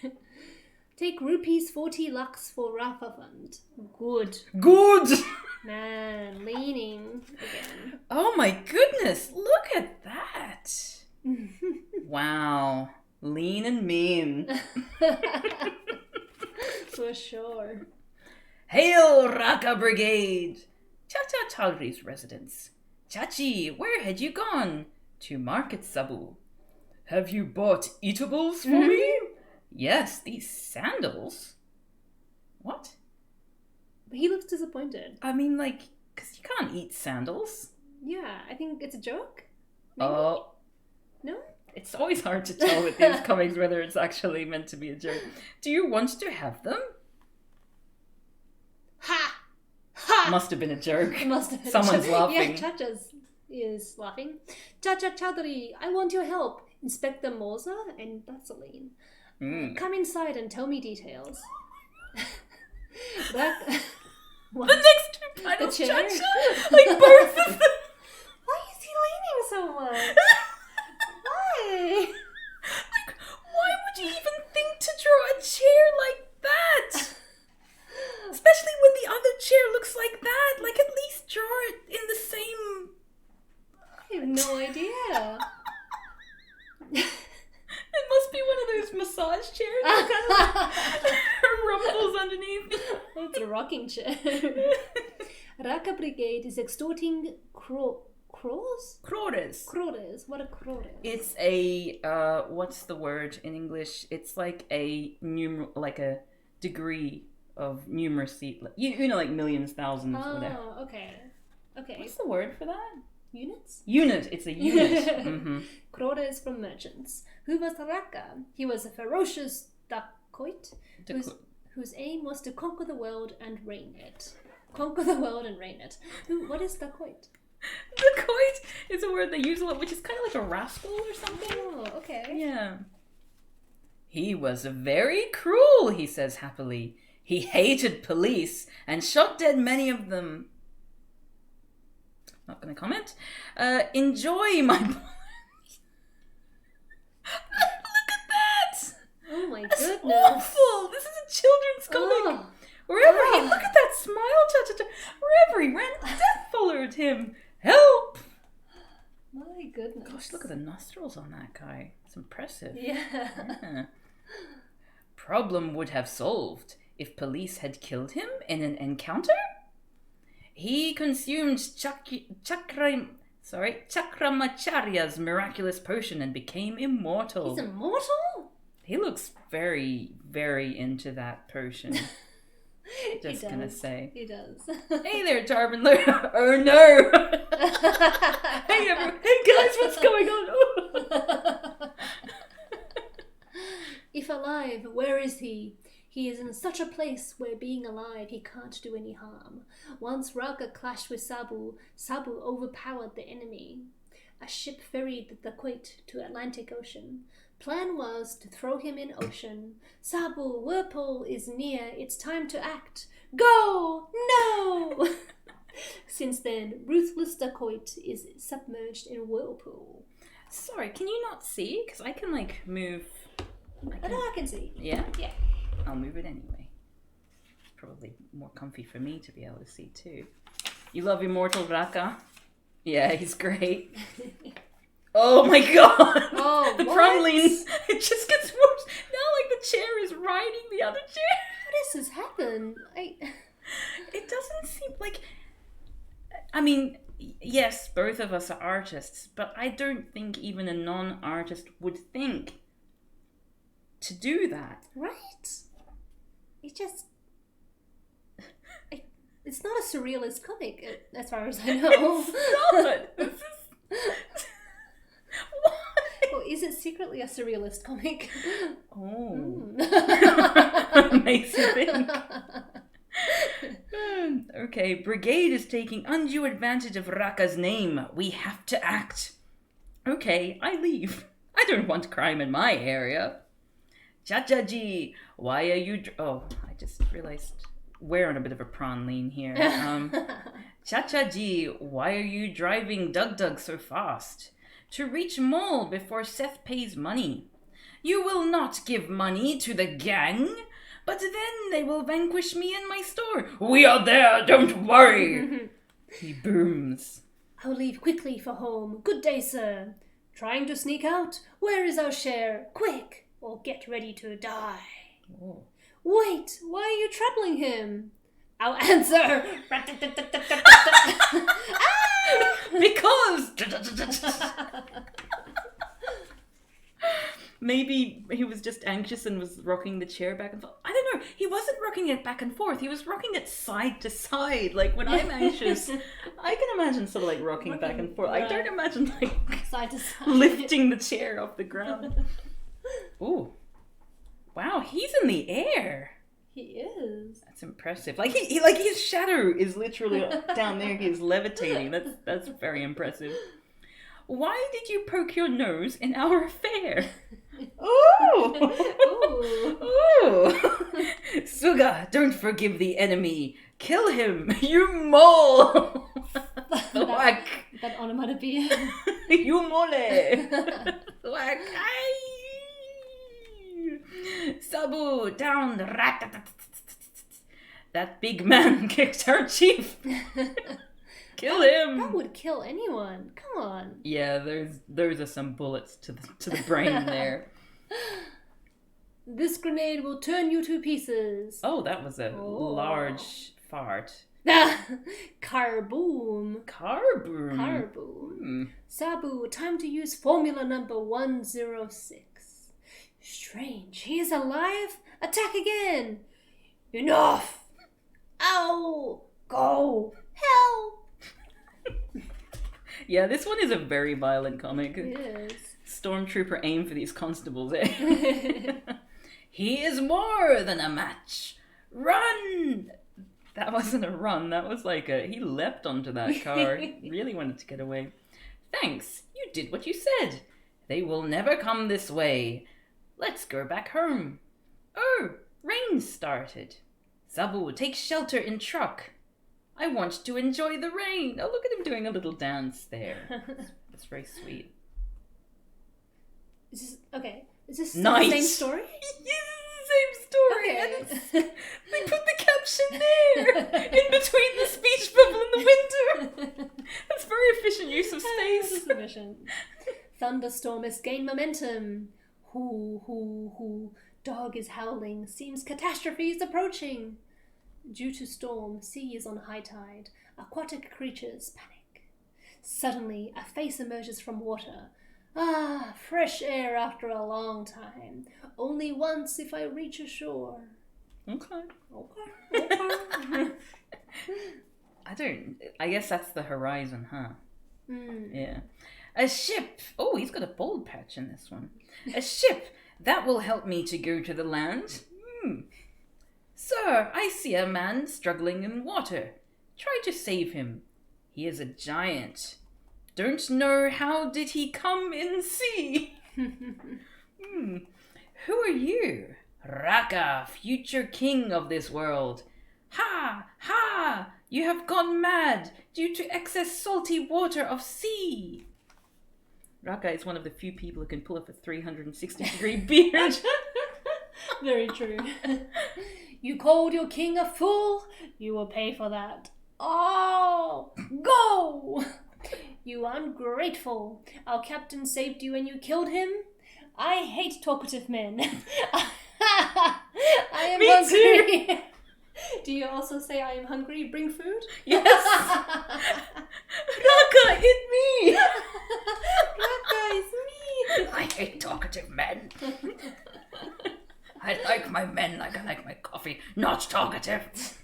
Take rupees 40 lakhs for Rafa fund. Good. Man, leaning again. Oh my goodness, look at that. Wow. Lean and mean. For sure. Hail, Raaka Brigade! Chacha Chaudhary's residence. Chachi, where had you gone? To market, Sabu. Have you bought eatables for me? Yes, these sandals. What? He looks disappointed. I mean, like, because you can't eat sandals. Yeah, I think it's a joke. Maybe? Oh. No? It's always hard to tell with these comics whether it's actually meant to be a joke. Do you want to have them? Ha! Ha! Must have been a joke. It must have been Someone's laughing. Yeah, Chacha's is laughing. Chacha Chaudhary, I want your help. Inspector Moza and Baseline. Come inside and tell me details. The next two panels, the chair? Chacha. Like both of them. Why is he leaning so much? Why? Like, why would you even think to draw a chair like that? Especially when the other chair looks like that. Like, at least draw it in the same... I have no idea. It must be one of those massage chairs that kind of rumbles underneath. It's a rocking chair. Raaka Brigade is extorting crores? Crores. Crores. What are crores? It's a, what's the word in English? It's like a like a degree of numeracy. You know, like millions, thousands, whatever. Oh, okay. Okay. What's the word for that? Units? Unit. It's a unit. Mm-hmm. Crores from merchants. Who was Raaka? He was a ferocious dacoit whose aim was to conquer the world and reign it. Conquer the world and reign it. What is dacoit? Dacoit is a word they use a lot, which is kind of like a rascal or something. Oh, okay. Yeah. He was very cruel, he says happily. He hated police and shot dead many of them. Not going to comment. Enjoy my... Look at that! Oh my That's goodness. awful! This is a children's comic. Wherever he... Look at that smile, Chacha. Wherever he ran, death followed him. Help! My goodness. Gosh, look at the nostrils on that guy. It's impressive. Yeah. Problem would have solved if police had killed him in an encounter? He consumed Chakramacharya's miraculous potion and became immortal. He's immortal? He looks very, very into that potion. Just gonna say. He does. Hey there, Tarvin. Oh no! Hey guys, what's going on? If alive, where is he? He is in such a place where being alive he can't do any harm. Once Raaka clashed with Sabu, Sabu overpowered the enemy. A ship ferried the dacoit to Atlantic Ocean. Plan was to throw him in ocean. Sabu, whirlpool is near, it's time to act. Go! No! Since then, ruthless dacoit is submerged in whirlpool. Sorry, can you not see? Because I can like move. No, I can see. Yeah? Yeah. I'll move it anyway. It's probably more comfy for me to be able to see too. You love Immortal Raaka? Yeah, he's great. Oh my god! Oh, the what? praline, it just gets worse. Now like the chair is riding the other chair. How does this happen? It doesn't seem like... I mean, yes, both of us are artists, but I don't think even a non-artist would think to do that. Right? It just... It's not a surrealist comic, as far as I know. It's not! Why? Or is it secretly a surrealist comic? Oh. Makes you think. Okay, Brigade is taking undue advantage of Raaka's name. We have to act. Okay, I leave. I don't want crime in my area. Chacha ji, why are you... Oh, I just realized we're on a bit of a prawn lean here. Chacha ji, why are you driving Dug so fast? To reach Mall before Seth pays money. You will not give money to the gang, but then they will vanquish me in my store. We are there, don't worry. He booms. I'll leave quickly for home. Good day, sir. Trying to sneak out? Where is our share? Quick, or get ready to die. Oh. Wait, why are you troubling him? I'll answer. Because maybe he was just anxious and was rocking the chair back and forth. I don't know. He wasn't rocking it back and forth. He was rocking it side to side. Like when I'm anxious, I can imagine sort of like rocking back and forth. I don't imagine like side to side. Lifting the chair off the ground. Ooh. Wow, he's in the air. He is. That's impressive. Like he like his shadow is literally down there. He is levitating. That's very impressive. Why did you poke your nose in our affair? Ooh! Ooh! Suga, don't forgive the enemy. Kill him, you mole! Whack! That onomatopoeia. You mole! Whack! Sabu, down! That big man kicked our chief. Kill him! That would kill anyone. Come on. Yeah, those are some bullets to the brain there. This grenade will turn you to pieces. Oh, that was a large fart. Carboom. Carboom. Carboom. Sabu, time to use formula number 106. Strange, he is alive? Attack again! Enough! Ow! Go! Help! Yeah, this one is a very violent comic. It is. Stormtrooper aim for these constables, eh? He is more than a match. Run! That wasn't a run, that was like he leapt onto that car. Really wanted to get away. Thanks, you did what you said. They will never come this way. Let's go back home. Oh, rain started. Sabu, take shelter in truck. I want to enjoy the rain. Oh, look at him doing a little dance there. That's very sweet. Is this Nice. the same story? Yes, same story. Okay. And they put the caption there, in between the speech bubble and the window. That's very efficient use of space. Efficient. Thunderstorm has gained momentum. Hoo, hoo, hoo. Dog is howling. Seems catastrophe is approaching. Due to storm, sea is on high tide. Aquatic creatures panic. Suddenly, a face emerges from water. Ah, fresh air after a long time. Only once if I reach ashore. Okay. Okay. I guess that's the horizon, huh? Mm. Yeah. A ship. Oh, he's got a bold patch in this one. A ship. That will help me to go to the land. Sir, I see a man struggling in water. Try to save him. He is a giant. Don't know how did he come in sea. Who are you? Raaka, future king of this world. Ha! Ha! You have gone mad due to excess salty water of sea. Raaka is one of the few people who can pull off a 360-degree beard. Very true. You called your king a fool? You will pay for that. Oh! Go! You ungrateful. Our captain saved you and you killed him? I hate talkative men. I am Me hungry. too. Do you also say I am hungry? Bring food? Yes. Raaka, it's me! Raaka, it's me! I hate talkative men. I like my men like I like my coffee, not talkative.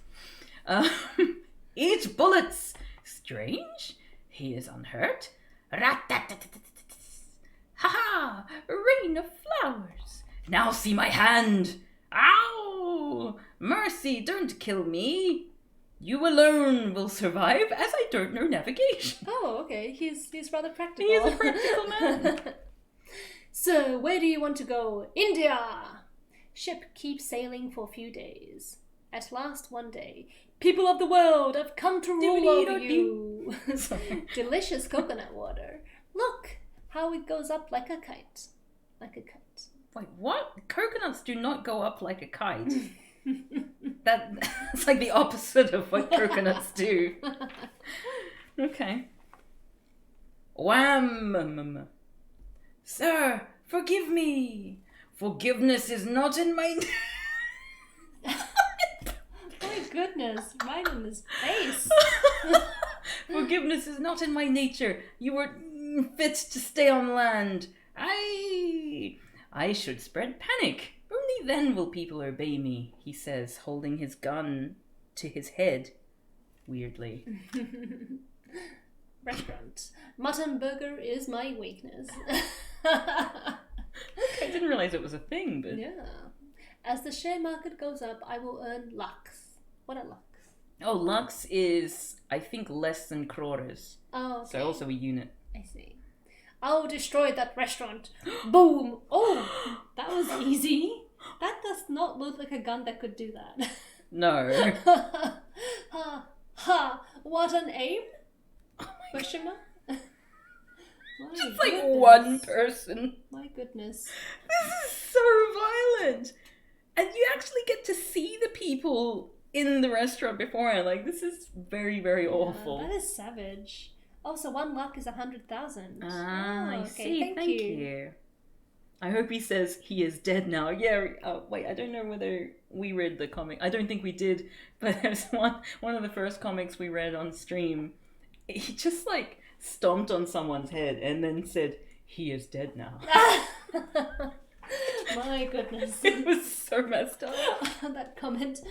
Eat bullets. Strange. He is unhurt. Ha-ha! Rain of flowers. Now see my hand. Ow! Mercy, don't kill me. You alone will survive, as I don't know navigation. Oh, okay. He's rather practical. He is a practical man. So, where do you want to go? India! Ship keeps sailing for a few days. At last, one day, people of the world have come to rule over you. Delicious coconut water. Look how it goes up like a kite. Like a kite. Wait, what? Coconuts do not go up like a kite. That's like the opposite of what coconuts do. Okay. Wham! Sir, forgive me. Forgiveness is not in my... My goodness, right in his face. Forgiveness is not in my nature. You were fit to stay on land. I should spread panic. Only then will people obey me, he says, holding his gun to his head. Weirdly. Restaurant. Mutton burger is my weakness. I didn't realise it was a thing, but... Yeah. As the share market goes up, I will earn lakhs. What are lakhs? Oh, lakhs is, I think, less than crores. Oh, okay. So also a unit. I see. I'll destroy that restaurant. Boom! Oh, that was easy. That does not look like a gun that could do that. No. Ha! Ha! What an aim? Question mark? Just like one person. My goodness. This is so violent. And you actually get to see the people in the restaurant beforehand. Like, this is very, very awful. That is savage. Oh, so 1 lakh is 100,000. Ah, oh, I okay. see. Thank you. I hope he says he is dead now. Yeah, wait, I don't know whether we read the comic. I don't think we did, but there's one of the first comics we read on stream. He just, like, stomped on someone's head and then said, he is dead now. My goodness. It was so messed up. That comment,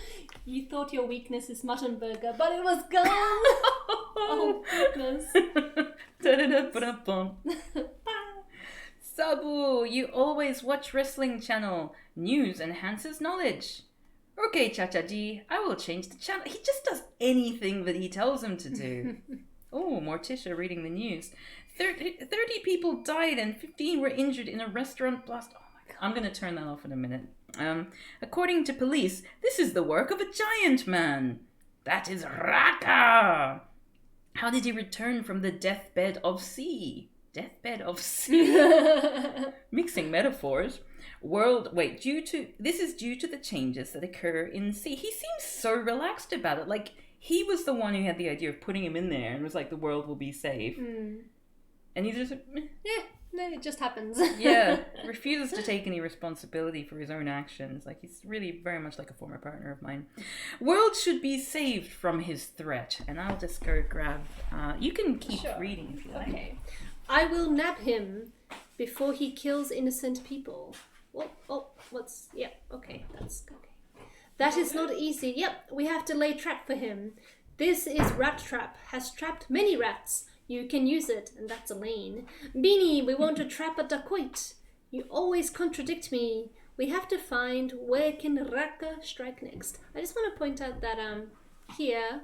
you thought your weakness is mutton burger, but it was gone. Oh, goodness. Sabu, you always watch wrestling channel. News enhances knowledge. Okay, Chacha-ji, I will change the channel. He just does anything that he tells him to do. Oh, Morticia reading the news. 30 people died and 15 were injured in a restaurant blast. Oh my god, I'm going to turn that off in a minute. According to police, this is the work of a giant man. That is Raaka. How did he return from the deathbed of sea? Deathbed of sea? Mixing metaphors. This is due to the changes that occur in sea. He seems so relaxed about it. Like, he was the one who had the idea of putting him in there and was like, the world will be safe. Mm. And he's just... Yeah, no, it just happens. Yeah, refuses to take any responsibility for his own actions. Like, he's really very much like a former partner of mine. World should be saved from his threat. And I'll just go grab... you can keep reading if you like. Okay. I will nab him before he kills innocent people. Yeah, okay, that's okay. That is not easy. Yep, we have to lay trap for him. This is Rat Trap. Has trapped many rats. You can use it, and that's Elaine. Beanie, we want to trap a dacoit. You always contradict me. We have to find where can Raaka strike next. I just want to point out that here,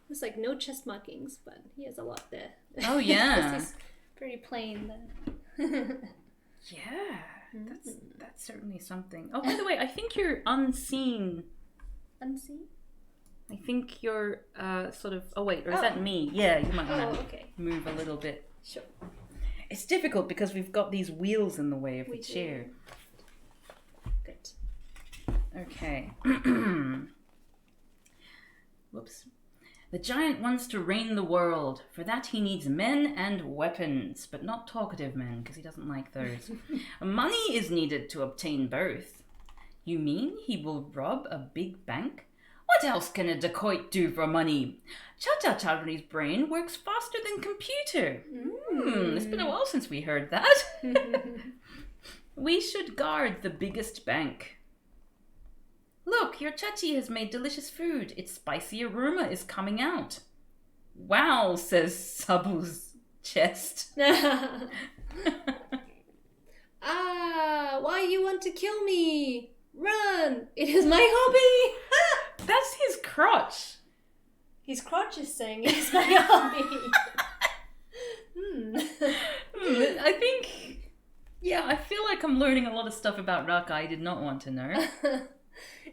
there's like no chest markings, but he has a lot there. Oh yeah. This is very plain then. Yeah, that's certainly something. Oh, by the way, I think you're unseen. Unseen? I think you're sort of... Oh, wait, or is that me? Yeah, you might want to move a little bit. Sure. It's difficult because we've got these wheels in the way of the chair. Good. Okay. Whoops. The giant wants to reign the world. For that he needs men and weapons, but not talkative men, because he doesn't like those. Money is needed to obtain both. You mean he will rob a big bank? What else can a dacoit do for money? Chacha Chaudhary's brain works faster than computer. It's been a while since we heard that. We should guard the biggest bank. Look, your Chachi has made delicious food. Its spicy aroma is coming out. Wow, says Sabu's chest. Why you want to kill me? Run! It is my hobby! That's his crotch. His crotch is saying it is my hobby. I feel like I'm learning a lot of stuff about Raaka I did not want to know.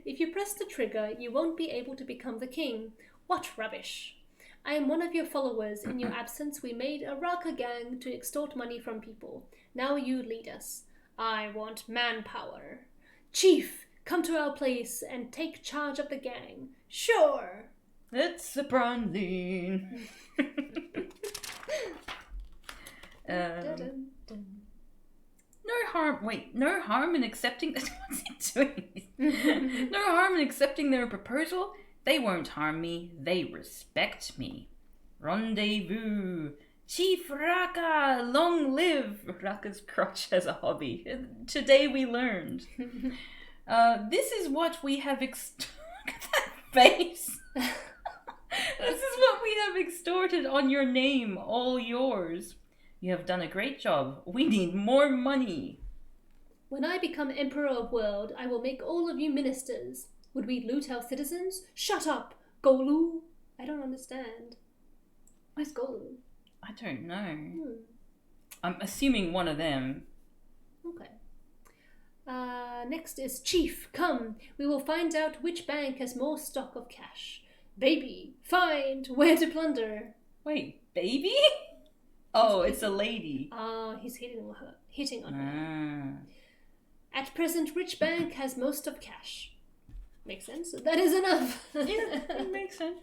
If you press the trigger, you won't be able to become the king. What rubbish. I am one of your followers. In your absence, we made a Raaka gang to extort money from people. Now you lead us. I want manpower. Chief, come to our place and take charge of the gang. Sure. It's a Pran lean. No harm in accepting... What's he doing? No harm in accepting their proposal. They won't harm me. They respect me. Rendezvous. Chief Raaka, long live. Raaka's crotch has a hobby. Today we learned. This is what we have Look at that face. This is what we have extorted on your name, all yours. You have done a great job. We need more money. When I become Emperor of World, I will make all of you ministers. Would we loot our citizens? Shut up, Golu. I don't understand. Where's Golu? I don't know. I'm assuming one of them. Okay. Next is Chief. Come, we will find out which bank has more stock of cash. Baby, find where to plunder. Wait, baby? Oh, it's a lady. He's hitting on her. At present, which bank has most of cash? Makes sense. That is enough. Yeah, it makes sense.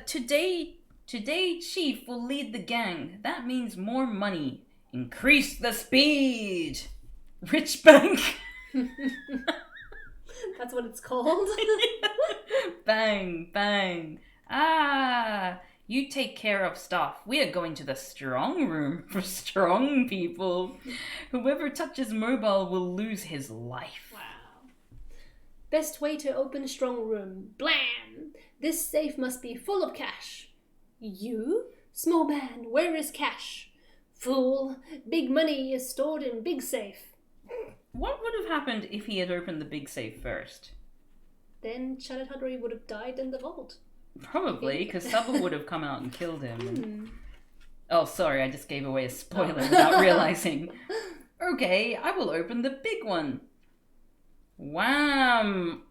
Today, Chief will lead the gang. That means more money. Increase the speed. Rich bank. That's what it's called. Bang, bang. You take care of stuff. We are going to the strong room for strong people. Whoever touches mobile will lose his life. Wow. Best way to open strong room. Blam! This safe must be full of cash. You? Small man, where is cash? Fool, big money is stored in big safe. What would have happened if he had opened the big safe first? Then Chaudhary would have died in the vault. Probably, because Sabu would have come out and killed him. Oh, sorry, I just gave away a spoiler without realizing. Okay, I will open the big one. Wham!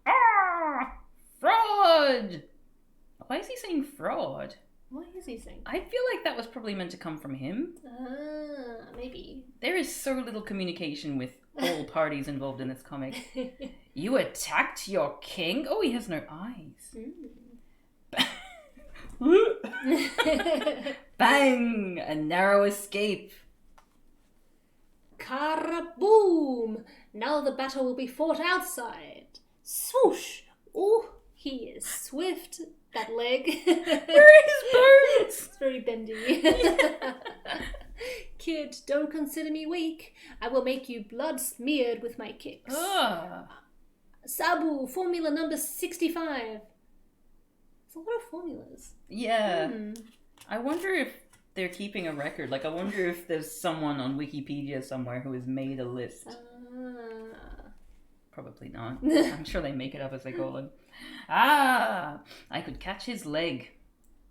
Fraud! Why is he saying fraud? What is he saying? I feel like that was probably meant to come from him. Maybe. There is so little communication with all parties involved in this comic. You attacked your king? Oh, he has no eyes. Bang! A narrow escape. Karaboom! Now the battle will be fought outside. Swoosh! Oh, he is swift. That leg. Where are his bones? It's very bendy. Kid, don't consider me weak. I will make you blood smeared with my kicks. Sabu, formula number 65. It's a lot of formulas. Yeah. I wonder if they're keeping a record. Like, I wonder if there's someone on Wikipedia somewhere who has made a list. Probably not. I'm sure they make it up as they go along. I could catch his leg.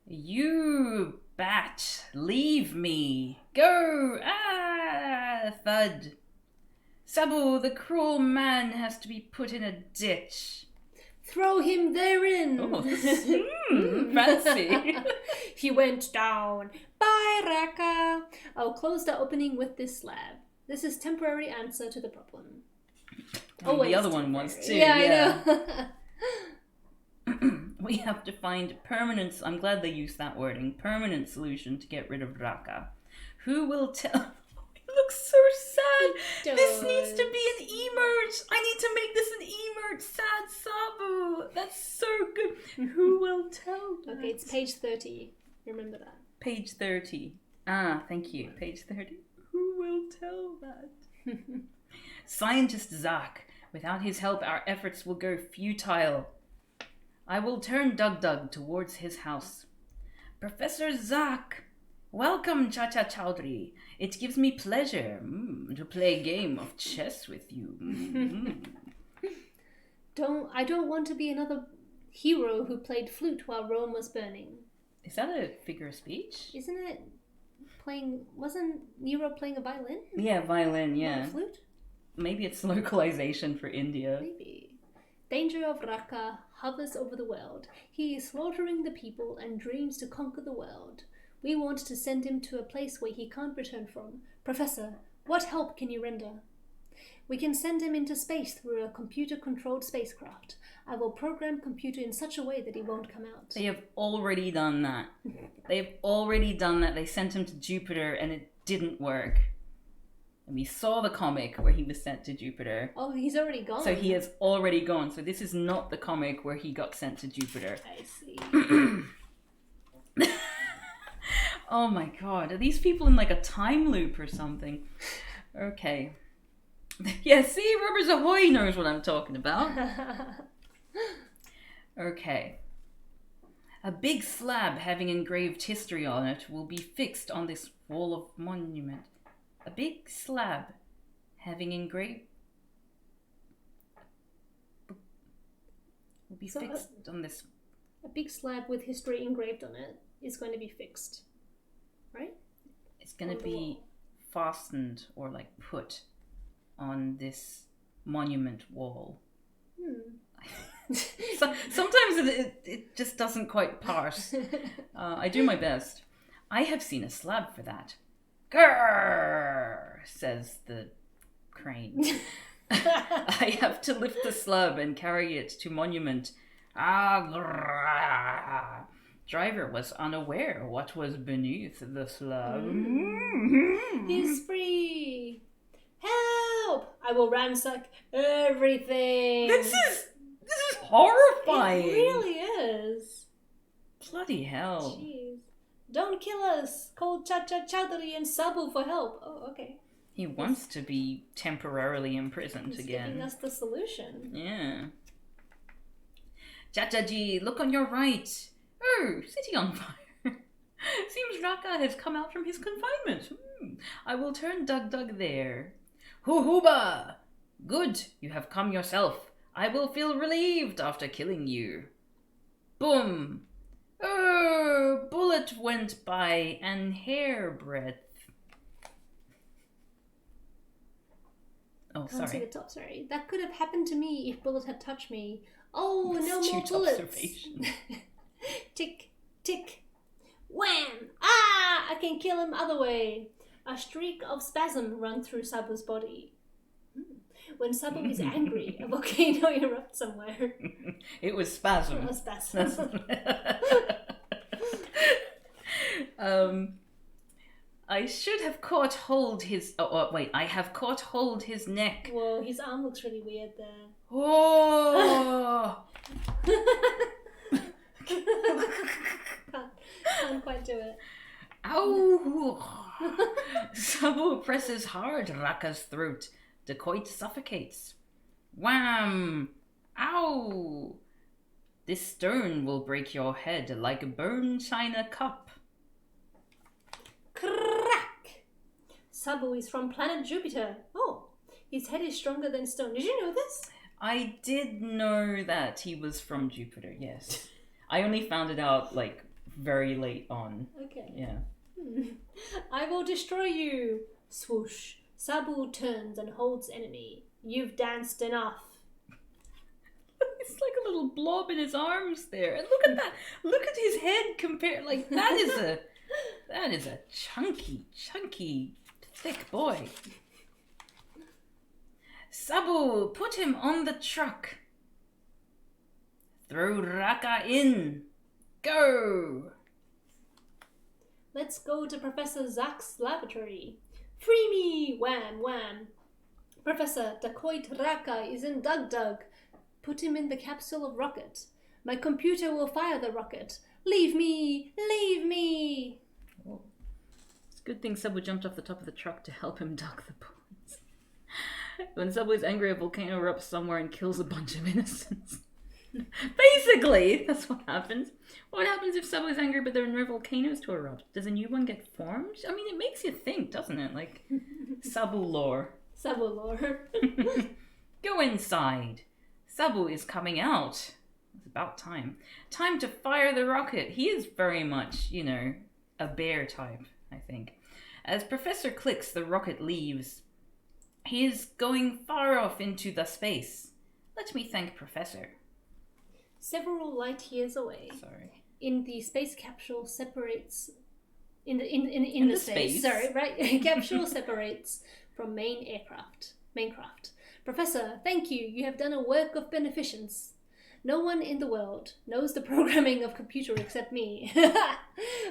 You bat, leave me. Go! Thud. Sabu, the cruel man has to be put in a ditch. Throw him therein. Oh, fancy. He went down. Bye, Raaka. I'll close the opening with this slab. This is temporary answer to the problem. The other one was too. Yeah. I know. We have to find permanent... I'm glad they used that wording. Permanent solution to get rid of Raaka. Who will tell... He looks so sad. It This needs to does. be an emote. I need to make this an emote. Sad Sabu. That's so good. Who will tell that? Okay, it's page 30. Remember that. Page 30. Ah, thank you. Page 30. Who will tell that? Scientist Zach. Without his help, our efforts will go futile. I will turn Dug towards his house. Professor Zach, welcome, Chacha Chaudhary. It gives me pleasure to play a game of chess with you. I don't want to be another hero who played flute while Rome was burning. Is that a figure of speech? Isn't it wasn't Nero playing a violin? Yeah, violin, Not yeah. a flute? Maybe it's localization for India. Maybe. Danger of Raaka hovers over the world. He is slaughtering the people and dreams to conquer the world. We want to send him to a place where he can't return from. Professor, what help can you render? We can send him into space through a computer-controlled spacecraft. I will program computer in such a way that he won't come out. They have already done that. They've already done that. They sent him to Jupiter and it didn't work. And we saw the comic where he was sent to Jupiter. Oh, he's already gone. So he has already gone. So this is not the comic where he got sent to Jupiter. I see. Oh my god. Are these people in like a time loop or something? Okay. Yeah, see, Rubbers Ahoy knows what I'm talking about. Okay. A big slab having engraved history on it will be fixed on this wall of monument. A big slab having engraved will be fixed on this. A big slab with history engraved on it is going to be fixed, right? It's going to be fastened or like put on this monument wall. So, sometimes it just doesn't quite parse. I do my best. I have seen a slab for that. Grrr, says the crane. I have to lift the slab and carry it to monument. Ah, driver was unaware what was beneath the slab. He's free. Help! I will ransack everything. This is horrifying. It really is. Bloody hell. Jeez. Don't kill us. Call Chacha Chaudhary and Sabu for help. Oh, okay. He wants to be temporarily imprisoned He's again. giving us the solution. Yeah. Chacha ji, look on your right. Oh, city on fire. Seems Raaka has come out from his confinement. I will turn Dug there. Hoo-hooba! Good, you have come yourself. I will feel relieved after killing you. Boom! Oh, bullet went by an hairbreadth. Oh, Can't see sorry. the top, sorry. That could have happened to me if bullet had touched me. Oh, no more Astute bullets. observation. Tick, tick. Wham! Ah! I can kill him other way. A streak of spasm ran through Sabu's body. When Sabu is angry, a volcano erupts somewhere. It was spasm. A spasm. I should have caught hold his... Oh, wait. I have caught hold his neck. Whoa, his arm looks really weird there. Oh! Can't quite do it. Ow! Sabu presses hard Raaka's throat. Dacoit suffocates. Wham! Ow! This stone will break your head like a bone china cup. Crack! Sabu is from planet Jupiter. Oh, his head is stronger than stone. Did you know this? I did know that he was from Jupiter, yes. I only found it out, like, very late on. Okay. Yeah. I will destroy you. Swoosh. Sabu turns and holds enemy. You've danced enough. It's like a little blob in his arms there. And look at that. Look at his head compared. Like, that is a chunky, thick boy. Sabu, put him on the truck. Throw Raaka in. Go. Let's go to Professor Zach's laboratory. Free me! Wham, wham. Professor, dacoit Raaka is in Dug. Put him in the capsule of rocket. My computer will fire the rocket. Leave me! Leave me! Oh. It's a good thing Sabu jumped off the top of the truck to help him dug the bullets. When Sabu is angry, a volcano erupts somewhere and kills a bunch of innocents. Basically, that's what happens. What happens if Sabu is angry but there are no volcanoes to erupt? Does a new one get formed? I mean, it makes you think, doesn't it? Like, Sabu lore. Sabu lore. Go inside. Sabu is coming out. It's about time. Time to fire the rocket. He is very much, you know, a bear type, I think. As Professor clicks, the rocket leaves. He is going far off into the space. Let me thank Professor. Several light years away. Sorry. In the space capsule separates... In the space. Sorry, right? Capsule separates from maincraft. Professor, thank you. You have done a work of beneficence. No one in the world knows the programming of computer except me.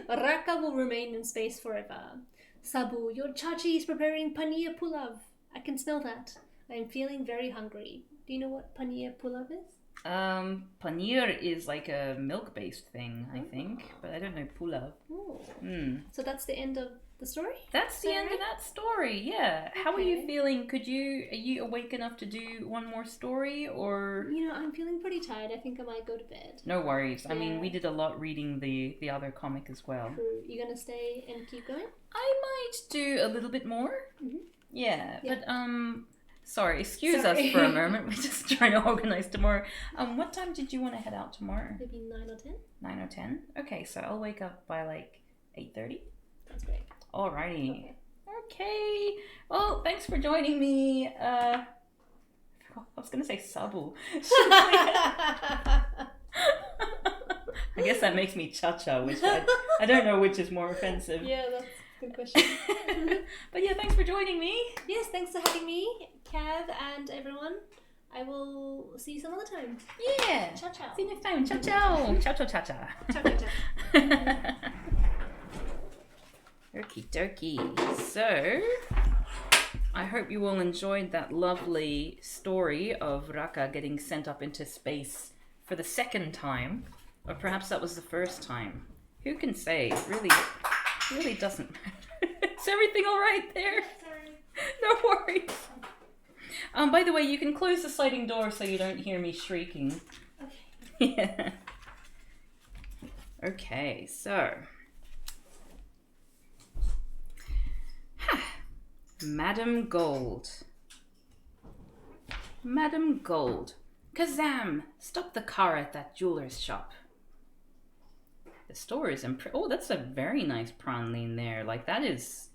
Raaka will remain in space forever. Sabu, your Chacha is preparing paneer pulav. I can smell that. I am feeling very hungry. Do you know what paneer pulav is? Paneer is like a milk-based thing, I think, but I don't know pulav. Oh. So that's the end of the story? That's the end of that story, yeah. Okay. How are you feeling? Are you awake enough to do one more story, or? You know, I'm feeling pretty tired. I think I might go to bed. No worries. Yeah. I mean, we did a lot reading the other comic as well. True. You gonna stay and keep going? I might do a little bit more. Mm-hmm. Yeah, but sorry, excuse us for a moment. We're just trying to organize tomorrow. What time did you want to head out tomorrow? Maybe 9 or 10. 9 or 10? Okay, so I'll wake up by like 8:30. That's great. Alrighty. Okay. Well, thanks for joining me. I was gonna say Sabu. I guess that makes me Chacha, which I don't know which is more offensive. Yeah, that's a good question. But yeah, thanks for joining me. Yes, thanks for having me, Cav, and everyone. I will see you some other time. Yeah. Ciao, ciao. See you next time. Ciao, ciao. Ciao, ciao, Chacha. Ciao, ciao. Okie dokie. So, I hope you all enjoyed that lovely story of Raaka getting sent up into space for the second time. Or perhaps that was the first time. Who can say? It really doesn't matter. Is everything all right there? Sorry. No worries. By the way, you can close the sliding door so you don't hear me shrieking. Okay. Yeah. Okay, so... Madam Gold. Madam Gold. Kazam! Stop the car at that jeweler's shop. The store is oh, that's a very nice prawn lean there. Like, that is...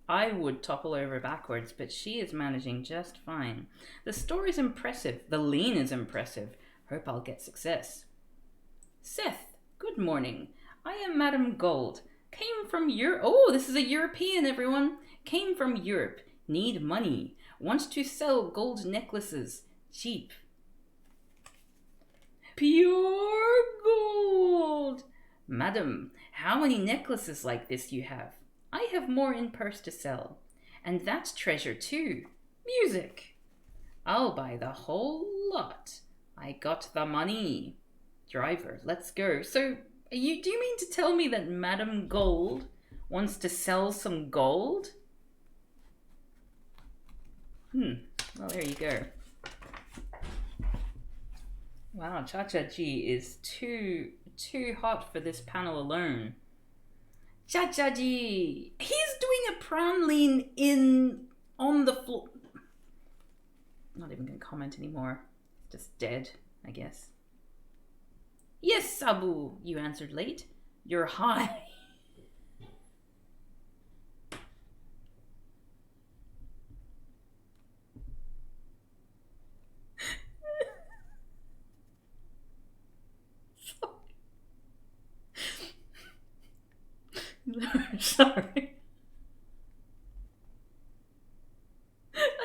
I would topple over backwards, but she is managing just fine. The store is impressive. The lean is impressive. Hope I'll get success. Seth, good morning. I am Madam Gold. Came from Europe. Oh, this is a European, everyone. Came from Europe. Need money. Wants to sell gold necklaces. Cheap. Pure gold. Madam, how many necklaces like this you have? I have more in purse to sell. And that's treasure too. Music. I'll buy the whole lot. I got the money. Driver, let's go. So, do you mean to tell me that Madam Gold wants to sell some gold? Well, there you go. Wow, Chacha G is too hot for this panel alone. Chacha G! He's doing a prawn lean on the floor. Not even gonna comment anymore. Just dead, I guess. Yes, Sabu, you answered late. You're high. Sorry.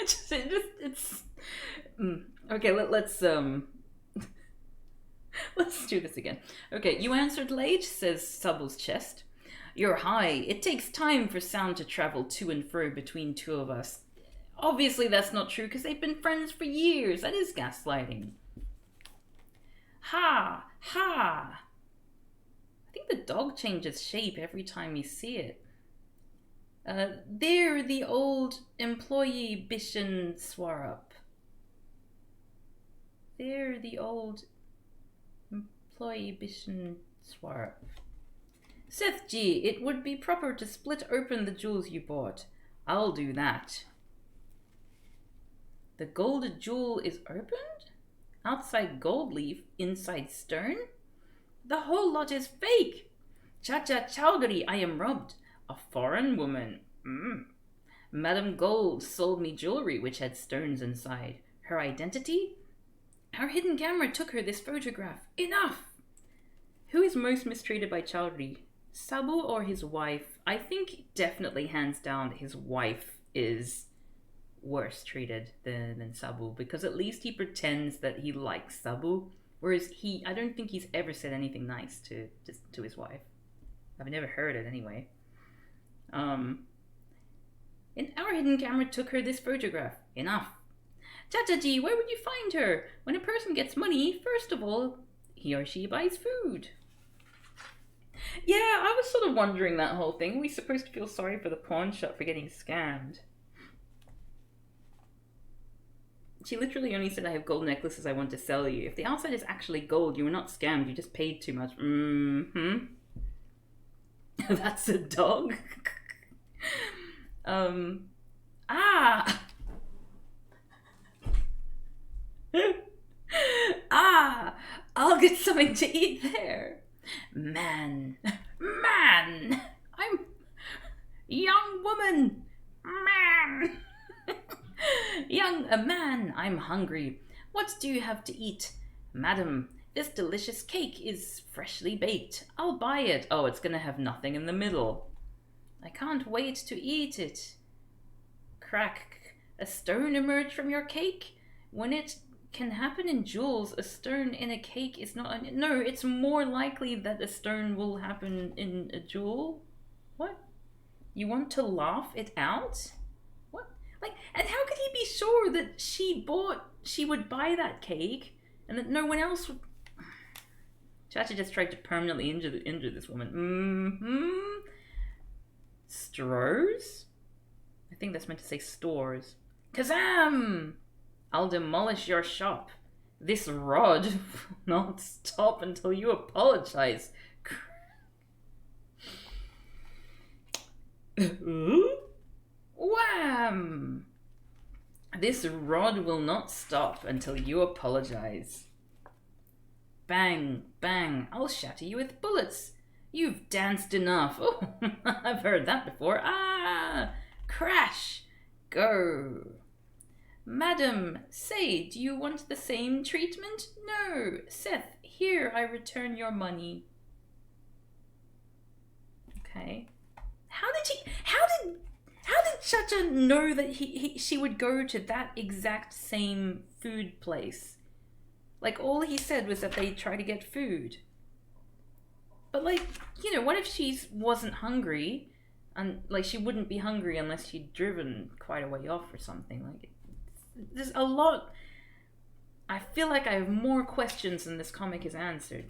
It's okay. Let's let's do this again. Okay, you answered late, says Sabu's chest. You're high. It takes time for sound to travel to and fro between two of us. Obviously that's not true because they've been friends for years. That is gaslighting. Ha! Ha! I think the dog changes shape every time you see it. There, the old employee Bishan Swarup. There, the old employee Bishan Swarup. Seth G, it would be proper to split open the jewels you bought. I'll do that. The gold jewel is opened? Outside gold leaf, inside stern? The whole lot is fake! Chacha Chaudhary, I am robbed. A foreign woman. Madame Gold sold me jewelry which had stones inside. Her identity? Our hidden camera took her this photograph. Enough! Who is most mistreated by Chaudhary? Sabu or his wife? I think definitely hands down his wife is worse treated than Sabu, because at least he pretends that he likes Sabu, whereas I don't think he's ever said anything nice to his wife. I've never heard it anyway. And our hidden camera took her this photograph. Enough. Chacha Ji, where would you find her? When a person gets money, first of all, he or she buys food. Yeah, I was sort of wondering that whole thing. Are we supposed to feel sorry for the pawn shop for getting scammed? She literally only said, I have gold necklaces I want to sell you. If the outside is actually gold, you were not scammed. You just paid too much. That's a dog. I'll get something to eat there. Man, I'm young woman. Man. Young man, I'm hungry. What do you have to eat? Madam, this delicious cake is freshly baked. I'll buy it. Oh, it's gonna have nothing in the middle. I can't wait to eat it. Crack. A stone emerged from your cake? When it can happen in jewels, a stone in a cake is not... No, it's more likely that a stone will happen in a jewel. What? You want to laugh it out? What? Like, and how could he be sure that she would buy that cake and that no one else would... Chacha just tried to permanently injure this woman. Stros? I think that's meant to say stores. Kazam! I'll demolish your shop. This rod will not stop until you apologize. Wham! This rod will not stop until you apologize. Bang, bang, I'll shatter you with bullets. You've danced enough. Oh, I've heard that before. Crash. Go. Madam, say, do you want the same treatment? No. Seth, here I return your money. Okay. How did Chacha know that she would go to that exact same food place? Like, all he said was that they try to get food. But, like, you know, what if she wasn't hungry? And, like, she wouldn't be hungry unless she'd driven quite a way off or something. Like, there's a lot... I feel like I have more questions than this comic has answered.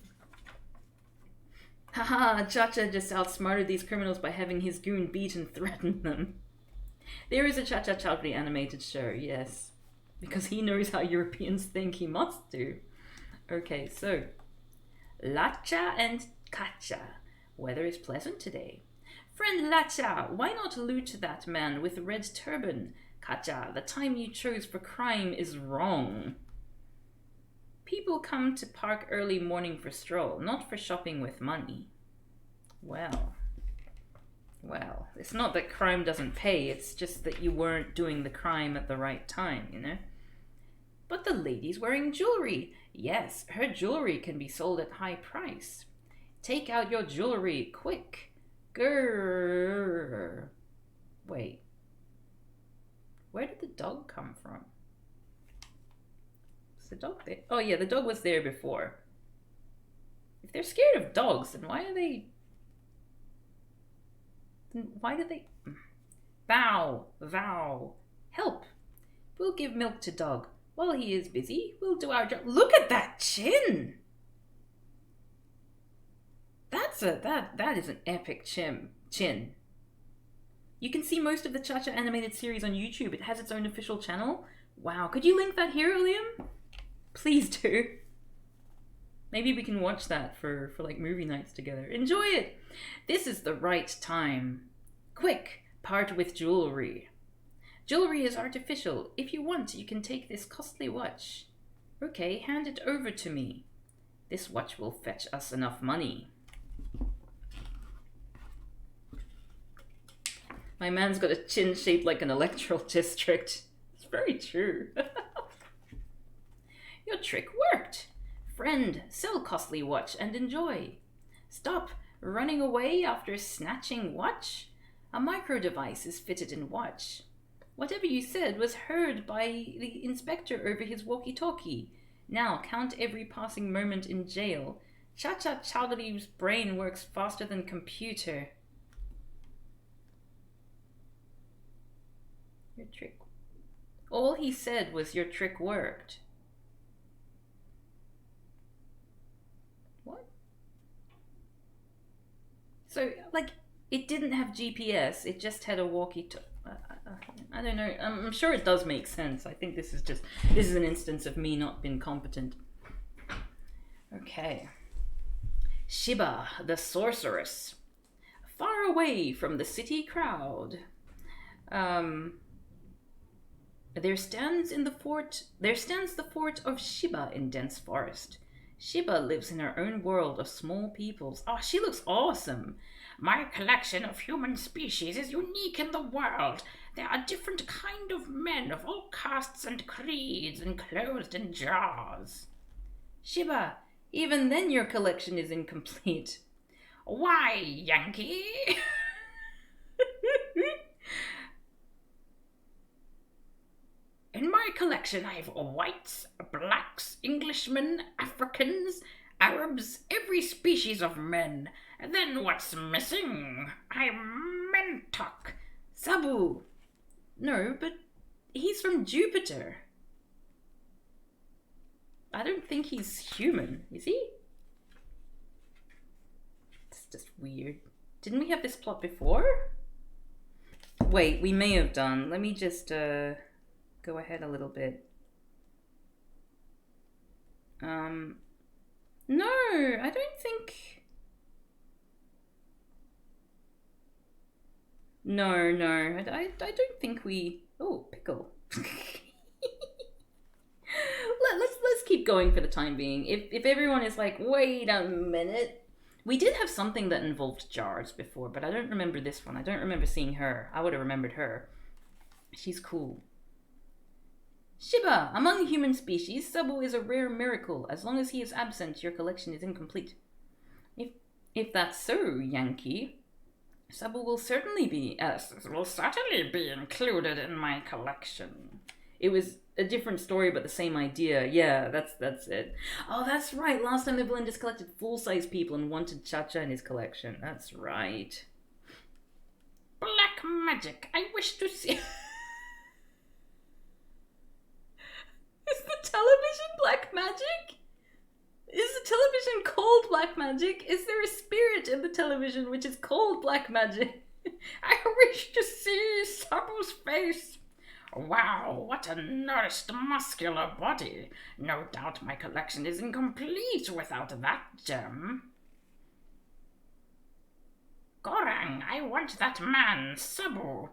Haha, Chacha just outsmarted these criminals by having his goon beat and threaten them. There is a Chacha Chaudhary animated show, yes. Because he knows how Europeans think, he must do. Okay, so... Lacha and Chacha. Weather is pleasant today. Friend Lacha, why not loot that man with red turban? Chacha, the time you chose for crime is wrong. People come to park early morning for stroll, not for shopping with money. Well, it's not that crime doesn't pay, it's just that you weren't doing the crime at the right time, you know? But the lady's wearing jewelry. Yes, her jewelry can be sold at high price. Take out your jewelry, quick. Grrr. Wait. Where did the dog come from? Was the dog there? Oh yeah, the dog was there before. If they're scared of dogs, then why are they... Then why did they... Vow, vow, help. We'll give milk to dog. While he is busy, we'll do our job. Look at that chin! That is an epic chin. You can see most of the Chacha animated series on YouTube. It has its own official channel. Wow, could you link that here, Liam? Please do. Maybe we can watch that for like movie nights together. Enjoy it! This is the right time. Quick, part with jewelry. Jewelry is artificial. If you want, you can take this costly watch. Okay, hand it over to me. This watch will fetch us enough money. My man's got a chin shaped like an electoral district. It's very true. Your trick worked. Friend, sell costly watch and enjoy. Stop running away after snatching watch. A micro device is fitted in watch. Whatever you said was heard by the inspector over his walkie-talkie. Now count every passing moment in jail. Chacha Chaudhary's brain works faster than computer. Your trick. All he said was your trick worked. What? So, like, it didn't have GPS, it just had a walkie-talkie. I don't know. I'm sure it does make sense. I think this is an instance of me not being competent. Okay. Shiba, the sorceress. Far away from the city crowd. There stands the fort of Shiba in dense forest. Shiba lives in her own world of small peoples. Oh, she looks awesome. My collection of human species is unique in the world. There are different kind of men of all castes and creeds enclosed in jars. Shiba, even then your collection is incomplete. Why, Yankee? In my collection I have whites, blacks, Englishmen, Africans, Arabs, every species of men. Then what's missing? I'm Mentok. Sabu. No, but he's from Jupiter. I don't think he's human, is he? It's just weird. Didn't we have this plot before? Wait, we may have done. Let me just go ahead a little bit. No, I don't think... No, I don't think we... Oh, pickle. Let's keep going for the time being. If everyone is like, wait a minute. We did have something that involved jars before, but I don't remember this one. I don't remember seeing her. I would have remembered her. She's cool. Shiba, among human species, Sabu is a rare miracle. As long as he is absent, your collection is incomplete. If that's so, Yankee, Sabu will certainly be included in my collection. It was a different story, but the same idea. Yeah, that's it. Oh, that's right. Last time the villain just collected full-size people and wanted Chacha in his collection. That's right. Black magic. I wish to see... Is the television black magic? Is the television called black magic? Is there a spirit in the television which is called black magic? I wish to see Sabu's face. Wow, what a nourished, muscular body. No doubt my collection is incomplete without that gem. Gorang, I want that man, Sabu.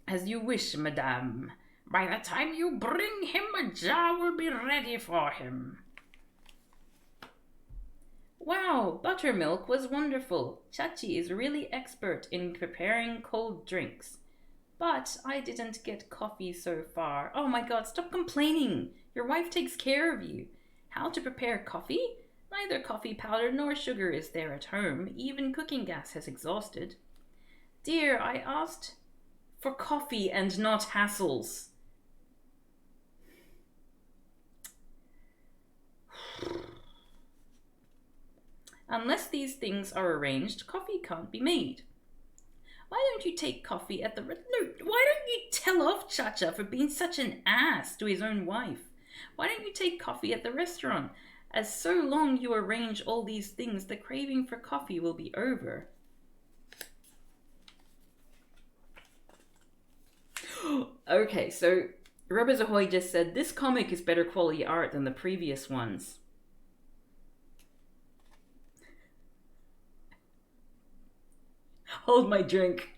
As you wish, madame. By the time you bring him, a jar will be ready for him. Wow, buttermilk was wonderful. Chachi is really expert in preparing cold drinks. But I didn't get coffee so far. Oh my god, stop complaining. Your wife takes care of you. How to prepare coffee? Neither coffee powder nor sugar is there at home. Even cooking gas has exhausted. Dear, I asked for coffee and not hassles. Unless these things are arranged, coffee can't be made. Why don't you take coffee at the... No, why don't you tell off Chacha for being such an ass to his own wife? Why don't you take coffee at the restaurant? As so long you arrange all these things, the craving for coffee will be over. Okay, so Rubbers Ahoy just said, this comic is better quality art than the previous ones. Hold my drink.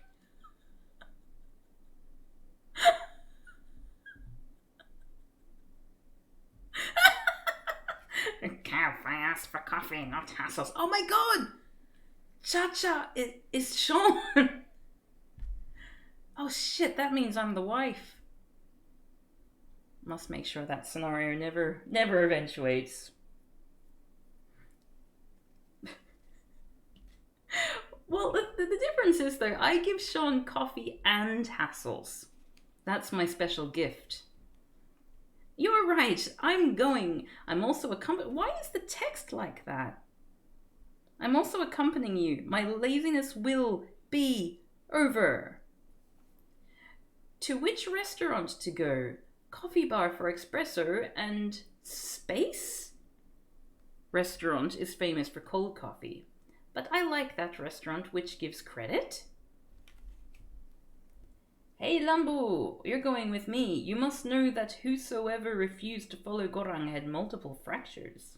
Kev, I asked for coffee, not hassles. Oh my god! Chacha is Sean. Oh shit, that means I'm the wife. Must make sure that scenario never eventuates. Well, the difference is, though, I give Sean coffee and hassles. That's my special gift. You're right, I'm going. I'm also accompanying... Why is the text like that? I'm also accompanying you. My laziness will be over. To which restaurant to go? Coffee bar for espresso and space? Restaurant is famous for cold coffee. But I like that restaurant which gives credit. Hey Lambu, you're going with me. You must know that whosoever refused to follow Gorang had multiple fractures.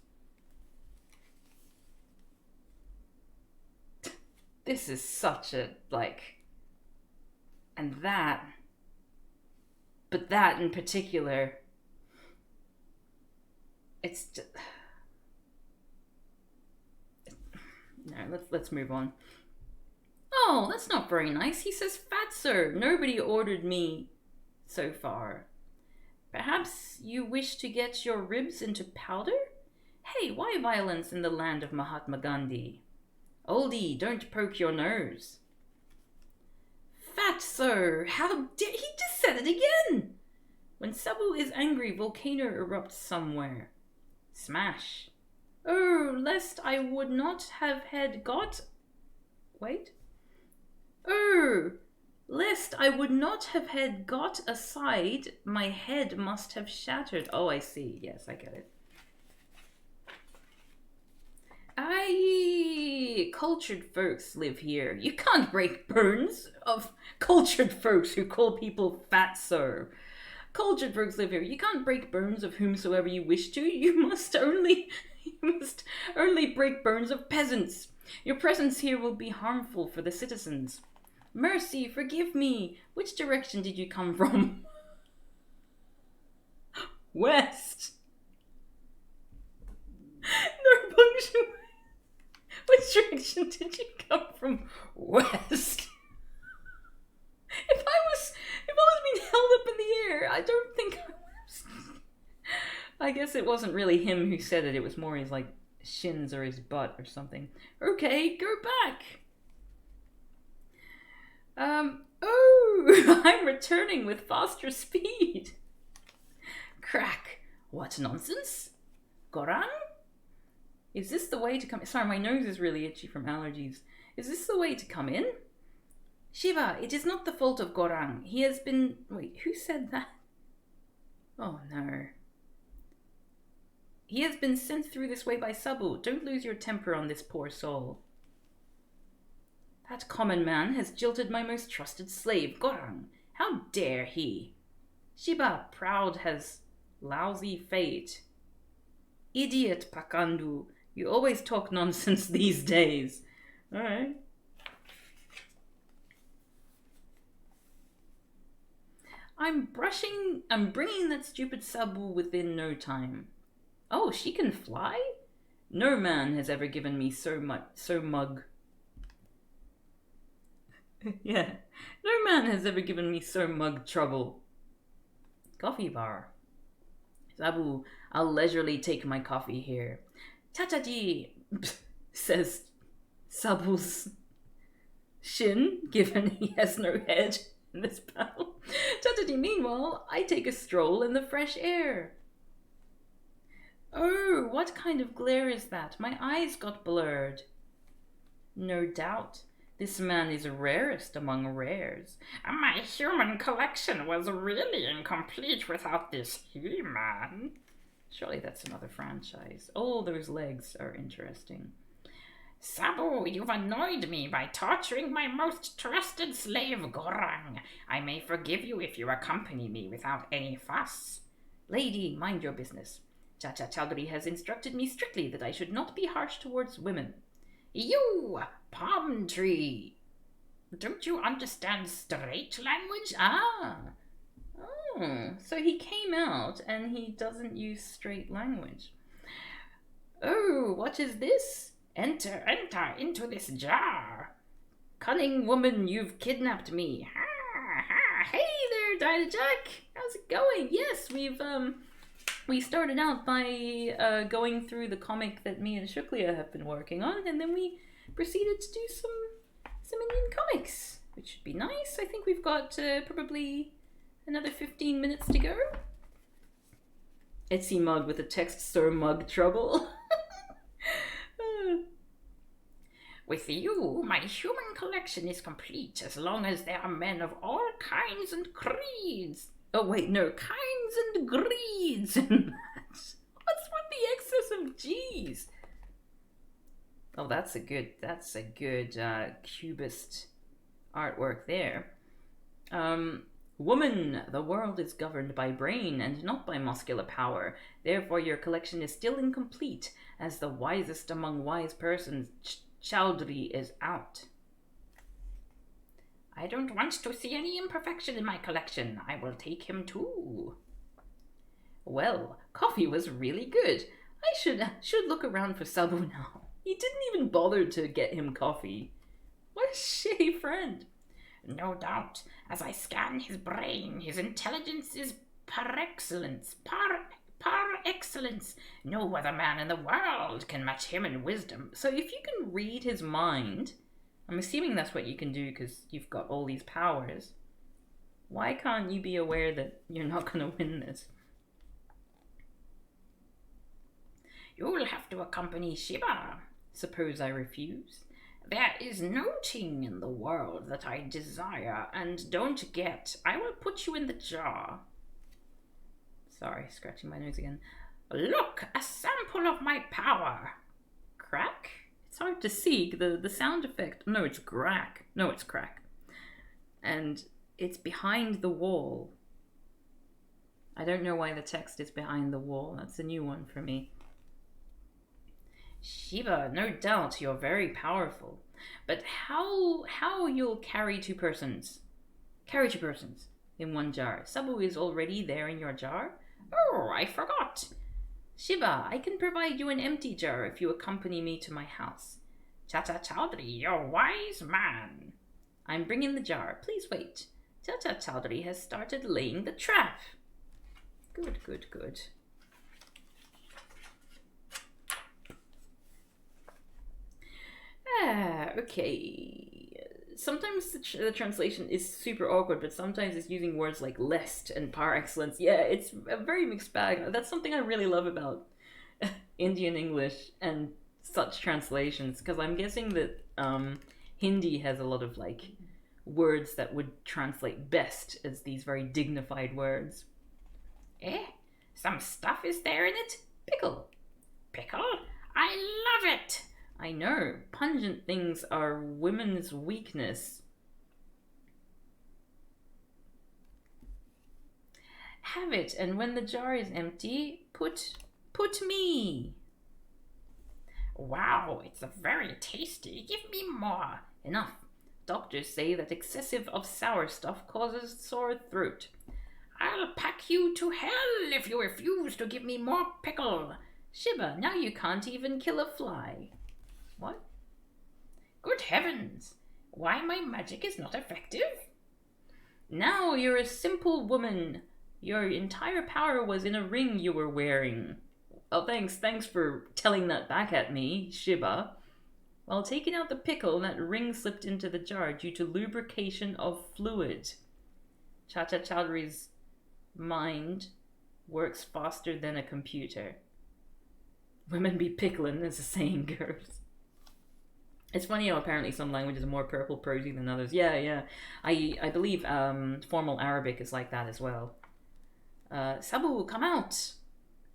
This is such a, like... And that... But that in particular... It's just... No, let's move on. Oh, that's not very nice. He says, Fatso, nobody ordered me so far. Perhaps you wish to get your ribs into powder? Hey, why violence in the land of Mahatma Gandhi? Oldie, don't poke your nose. Fatso, how dare he just said it again? When Sabu is angry, volcano erupts somewhere. Smash. Oh, lest I would not have had got... Wait. Oh, lest I would not have had got aside, my head must have shattered. Oh, I see. Yes, I get it. Aye, cultured folks live here. You can't break bones of cultured folks who call people fatso. Cultured folks live here. You can't break bones of whomsoever you wish to. You must only break bones of peasants. Your presence here will be harmful for the citizens. Mercy, forgive me. Which direction did you come from? West. No function. Which direction did you come from? West. If I was being held up in the air, I don't think I would have... I guess it wasn't really him who said it. It was more his, like, shins or his butt or something. Okay, go back. Oh, I'm returning with faster speed. Crack. What nonsense? Gorang? Is this the way to come... Sorry, my nose is really itchy from allergies. Is this the way to come in? Shiva, it is not the fault of Gorang. He has been... Wait, who said that? Oh, no. He has been sent through this way by Sabu. Don't lose your temper on this poor soul. That common man has jilted my most trusted slave, Gorang. How dare he? Shiba, proud, has lousy fate. Idiot, Pakandu. You always talk nonsense these days. Alright. I'm bringing that stupid Sabu within no time. Oh, she can fly? No man has ever given me so mug. Yeah, no man has ever given me so mug trouble. Coffee bar. Sabu, I'll leisurely take my coffee here. Chacha-ji, says Sabu's shin, given he has no head in this battle. Chacha-ji, meanwhile, I take a stroll in the fresh air. Oh, what kind of glare is that? My eyes got blurred. No doubt. This man is rarest among rares. My human collection was really incomplete without this He-Man. Surely that's another franchise. Oh, those legs are interesting. Sabu, you've annoyed me by torturing my most trusted slave, Gorang. I may forgive you if you accompany me without any fuss. Lady, mind your business. Chacha Chaudhary has instructed me strictly that I should not be harsh towards women. You, palm tree! Don't you understand straight language? Oh, so he came out and he doesn't use straight language. Oh, what is this? Enter into this jar. Cunning woman, you've kidnapped me. Ha, ha. Hey there, Dinah Jack. How's it going? Yes, we started out by going through the comic that me and Shuklia have been working on, and then we proceeded to do some Indian comics, which should be nice. I think we've got probably another 15 minutes to go. Etsy mug with a text sir mug trouble. With you, my human collection is complete as long as there are men of all kinds and creeds. Oh wait, no, kinds and greeds. What's with the excess of G's? Oh, that's a good cubist artwork there. Woman, the world is governed by brain and not by muscular power. Therefore, your collection is still incomplete, as the wisest among wise persons, Chaudhary, is out. I don't want to see any imperfection in my collection. I will take him too. Well, coffee was really good. I should look around for Sabu now. He didn't even bother to get him coffee. What a shitty friend. No doubt, as I scan his brain, his intelligence is par excellence. Par excellence. No other man in the world can match him in wisdom. So if you can read his mind, I'm assuming that's what you can do because you've got all these powers. Why can't you be aware that you're not going to win this? You'll have to accompany Shiva. Suppose I refuse? There is no thing in the world that I desire and don't get. I will put you in the jar. Sorry, scratching my nose again. Look, a sample of my power. Crack? It's hard to see. The sound effect. No, it's crack. No, it's crack. And it's behind the wall. I don't know why the text is behind the wall. That's a new one for me. Shiva, no doubt you're very powerful. But how you'll carry two persons? Carry two persons in one jar. Sabu is already there in your jar? Oh, I forgot. Shiva, I can provide you an empty jar if you accompany me to my house. Chacha Chaudhary, you're a wise man. I'm bringing the jar. Please wait. Chacha Chaudhary has started laying the trap. Good, good, good. Okay. Sometimes the translation is super awkward, but sometimes it's using words like lest and par excellence. Yeah, it's a very mixed bag. That's something I really love about Indian English and such translations, because I'm guessing that Hindi has a lot of like words that would translate best as these very dignified words. Some stuff is there in it? Pickle. Pickle? I love it! I know, pungent things are women's weakness. Have it, and when the jar is empty, put me. Wow, it's very tasty. Give me more. Enough. Doctors say that excessive of sour stuff causes sore throat. I'll pack you to hell if you refuse to give me more pickle. Shiva, now you can't even kill a fly. What? Good heavens! Why my magic is not effective? Now you're a simple woman. Your entire power was in a ring you were wearing. Oh, thanks for telling that back at me, Shiva. While taking out the pickle, that ring slipped into the jar due to lubrication of fluid. Chacha Chaudhary's mind works faster than a computer. Women be picklin', as the saying goes. It's funny how apparently some languages are more purple prosy than others. Yeah. I believe formal Arabic is like that as well. Sabu, come out.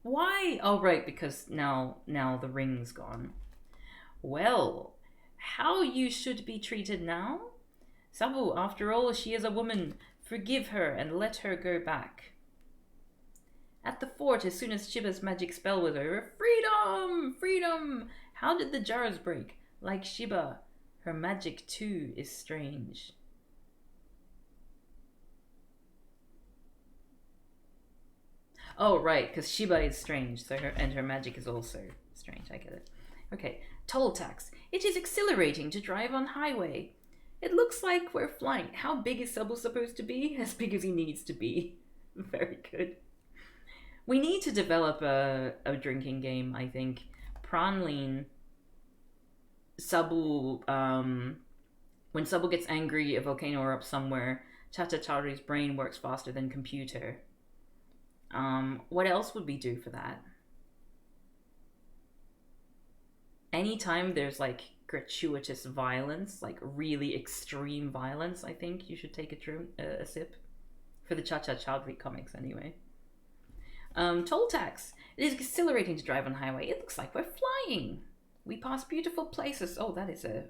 Why? Oh, right, because now the ring's gone. Well, how you should be treated now? Sabu, after all, she is a woman. Forgive her and let her go back. At the fort, as soon as Shiba's magic spell was over, freedom! Freedom! How did the jars break? Like Shiba, her magic too is strange. Oh, right, because Shiba is strange, so her magic is also strange. I get it. Okay, toll tax. It is exhilarating to drive on highway. It looks like we're flying. How big is Sabu supposed to be? As big as he needs to be. Very good. We need to develop a drinking game, I think. Pran Sabu, when Sabu gets angry, a volcano erupts somewhere. Chacha Chaudhary's brain works faster than computer. What else would we do for that? Anytime there's like gratuitous violence, like really extreme violence, I think you should take a sip. For the Chacha Chaudhary comics, anyway. Toll tax. It is exhilarating to drive on highway. It looks like we're flying. We pass beautiful places. Oh, that is a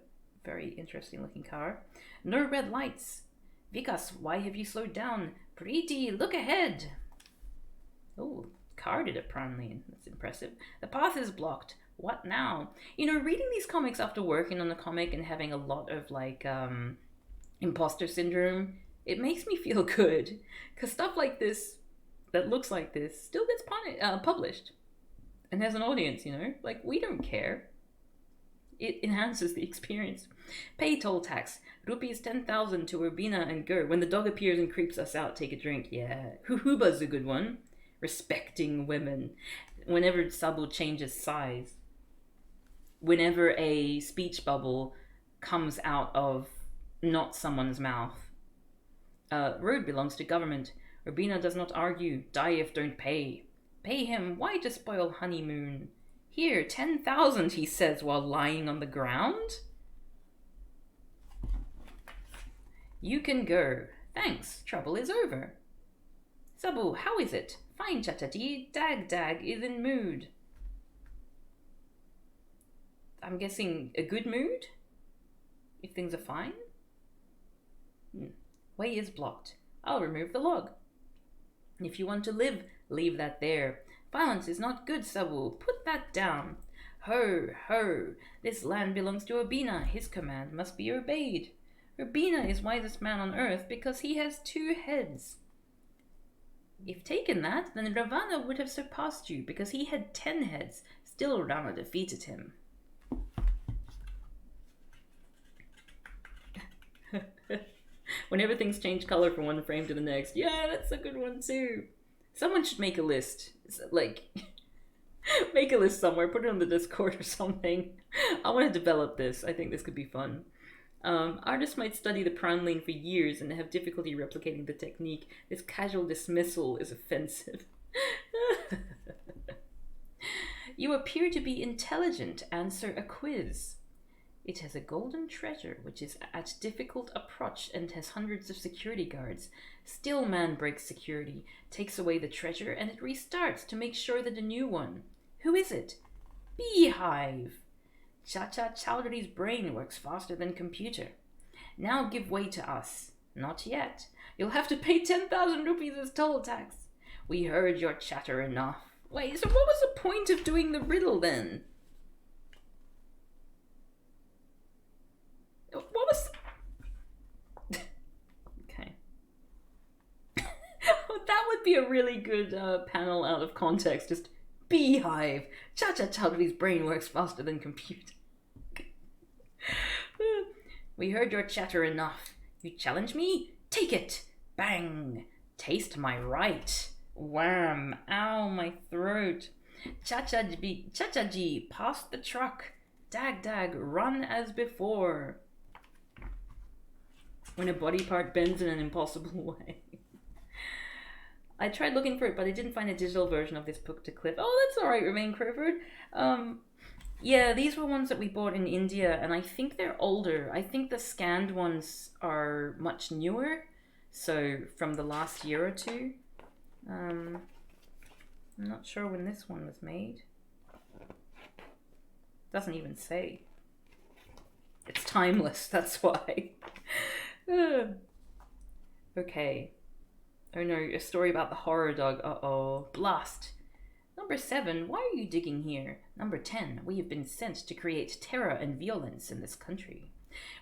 very interesting looking car. No red lights. Vikas, why have you slowed down? Preeti, look ahead. Oh, car did it, Pran. That's impressive. The path is blocked. What now? You know, reading these comics after working on a comic and having a lot of like imposter syndrome, it makes me feel good. Because stuff like this, that looks like this, still gets published. And has an audience, you know? Like, we don't care. It enhances the experience. Pay toll tax. Rupees 10,000 to Urbina and go. When the dog appears and creeps us out, take a drink. Yeah. Huhuba's a good one. Respecting women. Whenever Sabu changes size. Whenever a speech bubble comes out of not someone's mouth. Road belongs to government. Urbina does not argue. Die if don't pay. Pay him. Why to spoil honeymoon? Here, 10,000, he says while lying on the ground. You can go. Thanks. Trouble is over. Sabu, how is it? Fine, Chachaji. Dag is in mood. I'm guessing a good mood? If things are fine? Way is blocked. I'll remove the log. If you want to live, leave that there. Violence is not good, Sabu. Put that down. Ho, ho. This land belongs to Urbina. His command must be obeyed. Urbina is wisest man on earth because he has 2 heads. If taken that, then Ravana would have surpassed you because he had 10 heads. Still, Rama defeated him. Whenever things change color from one frame to the next. Yeah, that's a good one too. Someone should make a list. Like, make a list somewhere, put it on the Discord or something. I want to develop this. I think this could be fun. Artists might study the Pran for years and have difficulty replicating the technique. This casual dismissal is offensive. You appear to be intelligent. Answer a quiz. It has a golden treasure, which is at difficult approach and has hundreds of security guards. Still man breaks security, takes away the treasure, and it restarts to make sure that a new one. Who is it? Beehive. Chacha Chaudhary's brain works faster than computer. Now give way to us. Not yet. You'll have to pay 10,000 rupees as toll tax. We heard your chatter enough. Wait, so what was the point of doing the riddle then? What was... Okay. That would be a really good panel out of context. Just, Beehive. Chacha Chaudhary's brain works faster than computer. We heard your chatter enough. You challenge me? Take it. Bang. Taste my right. Wham. Ow, my throat. Chacha-ji, pass the truck. Dag, run as before. When a body part bends in an impossible way. I tried looking for it, but I didn't find a digital version of this book to clip. Oh, that's alright, Remain Crowford. Yeah, these were ones that we bought in India, and I think they're older. I think the scanned ones are much newer, so from the last year or two. I'm not sure when this one was made. Doesn't even say. It's timeless, that's why. Okay. Oh no, a story about the horror dog. Uh-oh. Blast. Number 7, why are you digging here? Number 10, we have been sent to create terror and violence in this country.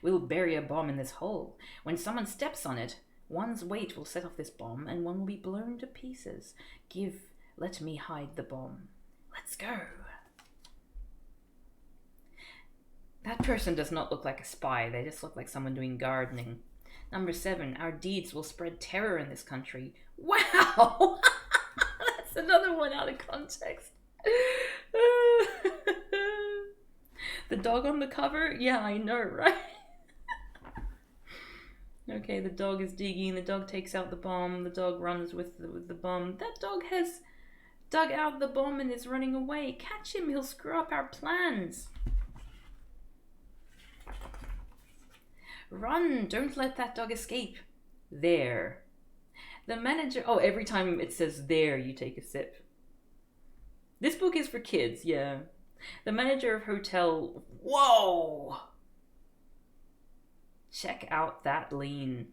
We'll bury a bomb in this hole. When someone steps on it, one's weight will set off this bomb and one will be blown to pieces. Let me hide the bomb. Let's go. That person does not look like a spy. They just look like someone doing gardening. Number 7, our deeds will spread terror in this country. Wow! That's another one out of context. The dog on the cover? Yeah, I know, right? Okay, the dog is digging. The dog takes out the bomb. The dog runs with the bomb. That dog has dug out the bomb and is running away. Catch him, he'll screw up our plans. Run, don't let that dog escape. There. The manager... Oh, every time it says there, you take a sip. This book is for kids, yeah. The manager of hotel... Whoa! Check out that lean.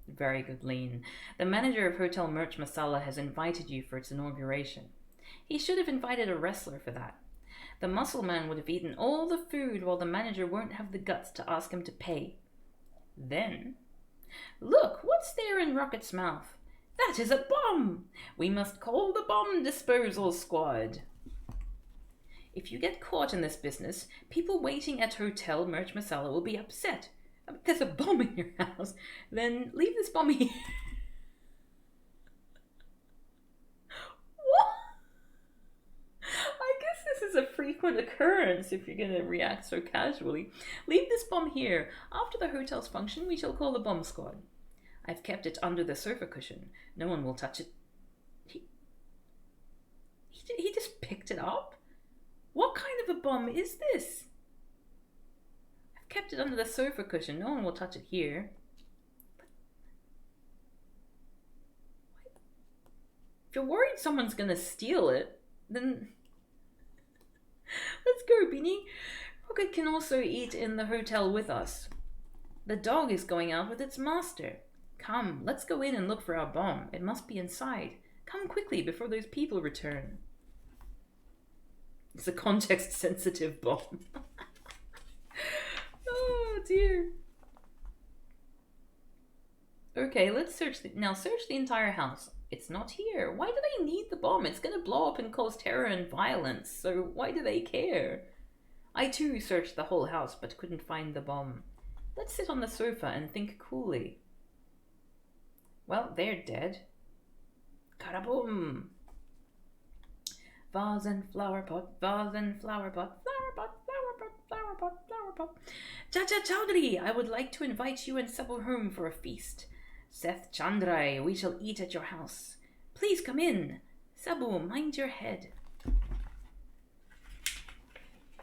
Very good lean. The manager of Hotel Mirch Masala has invited you for its inauguration. He should have invited a wrestler for that. The muscle man would have eaten all the food while the manager won't have the guts to ask him to pay. Then, look, what's there in Rocket's mouth? That is a bomb! We must call the bomb disposal squad. If you get caught in this business, people waiting at Hotel Mirch Masala will be upset. There's a bomb in your house. Then leave this bomb here. What? I guess this is a frequent occurrence if you're going to react so casually. Leave this bomb here. After the hotel's function, we shall call the bomb squad. I've kept it under the sofa cushion. No one will touch it. He just picked it up? What kind of a bomb is this? I've kept it under the sofa cushion. No one will touch it here. If you're worried someone's going to steal it, then let's go, Beanie. Rocket can also eat in the hotel with us. The dog is going out with its master. Come, let's go in and look for our bomb. It must be inside. Come quickly before those people return. It's a context-sensitive bomb. Oh, dear. Okay, let's search the entire house. It's not here. Why do they need the bomb? It's going to blow up and cause terror and violence, so why do they care? I too searched the whole house, but couldn't find the bomb. Let's sit on the sofa and think coolly. Well, they're dead. Karaboom! Vase and flower pot, vase and flower pot, flower pot, flower pot, flower pot, flower pot. Chacha Chaudhary, I would like to invite you and Sabu home for a feast. Seth Chandrai, we shall eat at your house. Please come in. Sabu, mind your head.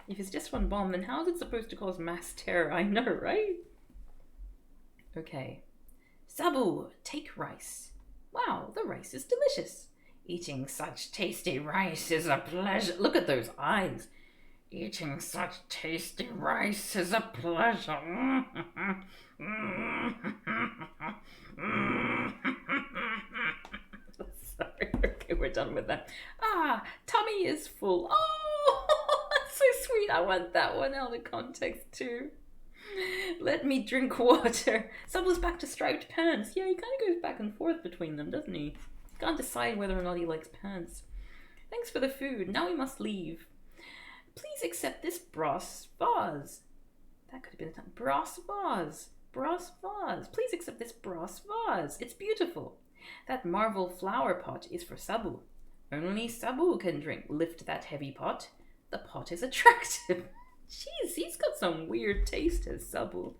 If it's just one bomb, then how is it supposed to cause mass terror? I know, right? Okay. Sabu, take rice. Wow, the rice is delicious. Eating such tasty rice is a pleasure. Look at those eyes. Eating such tasty rice is a pleasure. Sorry, okay, we're done with that. Ah, tummy is full. Oh, that's so sweet. I want that one out of context too. Let me drink water. Sabu's back to striped pants. Yeah, he kind of goes back and forth between them, doesn't he? Can't decide whether or not he likes pants. Thanks for the food. Now we must leave. Please accept this brass vase. That could have been a time. Brass vase. Brass vase. Please accept this brass vase. It's beautiful. That marble flower pot is for Sabu. Only Sabu can drink. Lift that heavy pot. The pot is attractive. Jeez, he's got some weird taste as Sabu.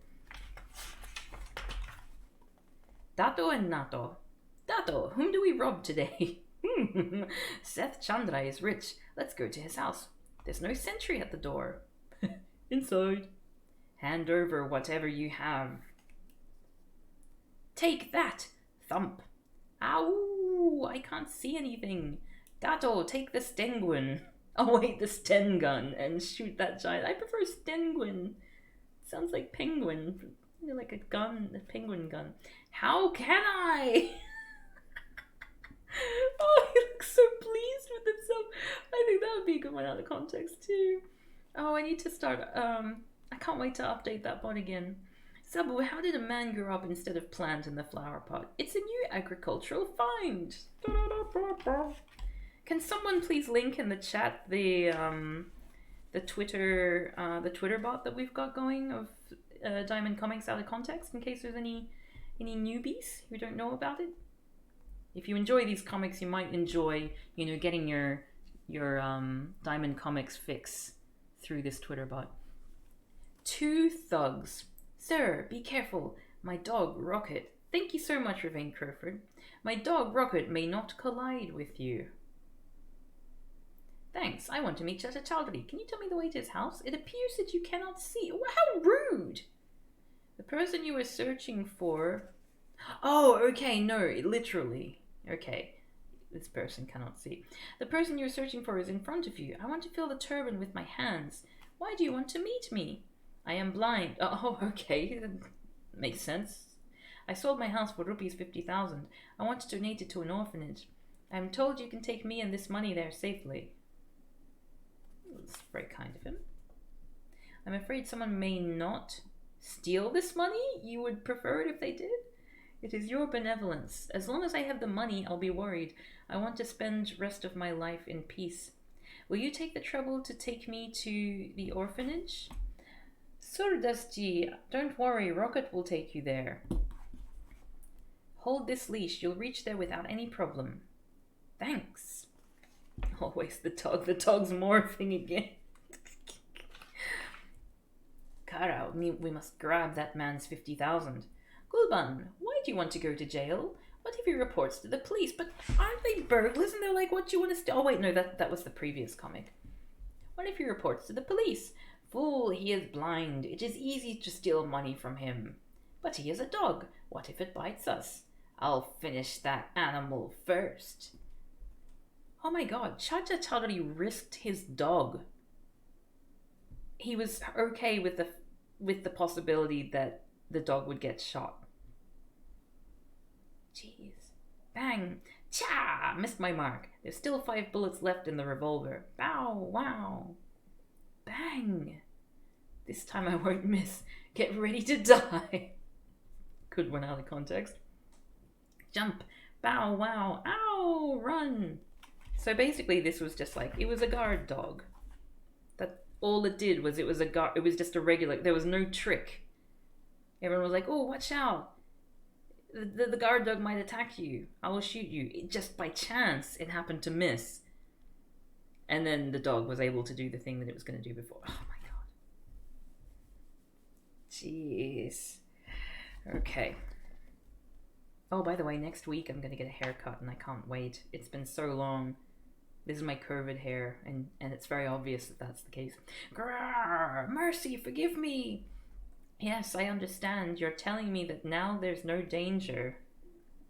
Dato and Nato. Dato, whom do we rob today? Seth Chandra is rich. Let's go to his house. There's no sentry at the door. Inside. Hand over whatever you have. Take that! Thump. Ow! I can't see anything. Gato, take the Stenguin. Oh wait, the Sten gun and shoot that giant. I prefer Stenguin. Sounds like penguin. Like a gun, a penguin gun. How can I? Oh, he looks so pleased with himself. I think that would be a good one out of context too. Oh, I need to start. I can't wait to update that bot again. Sabu, how did a man grow up instead of plant in the flower pot? It's a new agricultural find. Can someone please link in the chat the Twitter bot that we've got going of Diamond Comics out of context, in case there's any newbies who don't know about it. If you enjoy these comics, you might enjoy, getting your Diamond Comics fix through this Twitter bot. 2 thugs. Sir, be careful. My dog, Rocket. Thank you so much, Ravane Crowford. My dog, Rocket, may not collide with you. Thanks. I want to meet Chacha Chaudhary. Can you tell me the way to his house? It appears that you cannot see. Oh, how rude! The person you were searching for... Oh, okay, no, literally. Okay, this person cannot see. The person you're searching for is in front of you. I want to fill the turban with my hands. Why do you want to meet me? I am blind. Oh, okay, that makes sense. I sold my house for rupees 50,000. I want to donate it to an orphanage. I am told you can take me and this money there safely. That's very kind of him. I'm afraid someone may not steal this money. You would prefer it if they did? It is your benevolence. As long as I have the money, I'll be worried. I want to spend the rest of my life in peace. Will you take the trouble to take me to the orphanage? Surdasti, don't worry, Rocket will take you there. Hold this leash. You'll reach there without any problem. Thanks. Always the dog. The dog's morphing again. Kara, we must grab that man's 50,000. Gulban, why do you want to go to jail? What if he reports to the police? But aren't they burglars? And they're like, what do you want to steal? Oh wait, no, that was the previous comic. What if he reports to the police? Fool, he is blind. It is easy to steal money from him. But he is a dog. What if it bites us? I'll finish that animal first. Oh my god, Chacha Chaudhary risked his dog. He was okay with the possibility that the dog would get shot. Jeez. Bang! Cha! Missed my mark. There's still 5 bullets left in the revolver. Bow! Wow! Bang! This time I won't miss. Get ready to die. Good one out of context. Jump! Bow! Wow! Ow! Run! So basically this was just like, it was a guard dog. That all it did was it was just a regular, there was no trick. Everyone was like, oh, watch out. The guard dog might attack you. I will shoot you. Just by chance, it happened to miss. And then the dog was able to do the thing that it was going to do before. Oh my god. Jeez. Okay. Oh, by the way, next week I'm going to get a haircut and I can't wait. It's been so long. This is my curved hair and it's very obvious that that's the case. Grrr! Mercy, forgive me! Yes, I understand. You're telling me that now there's no danger.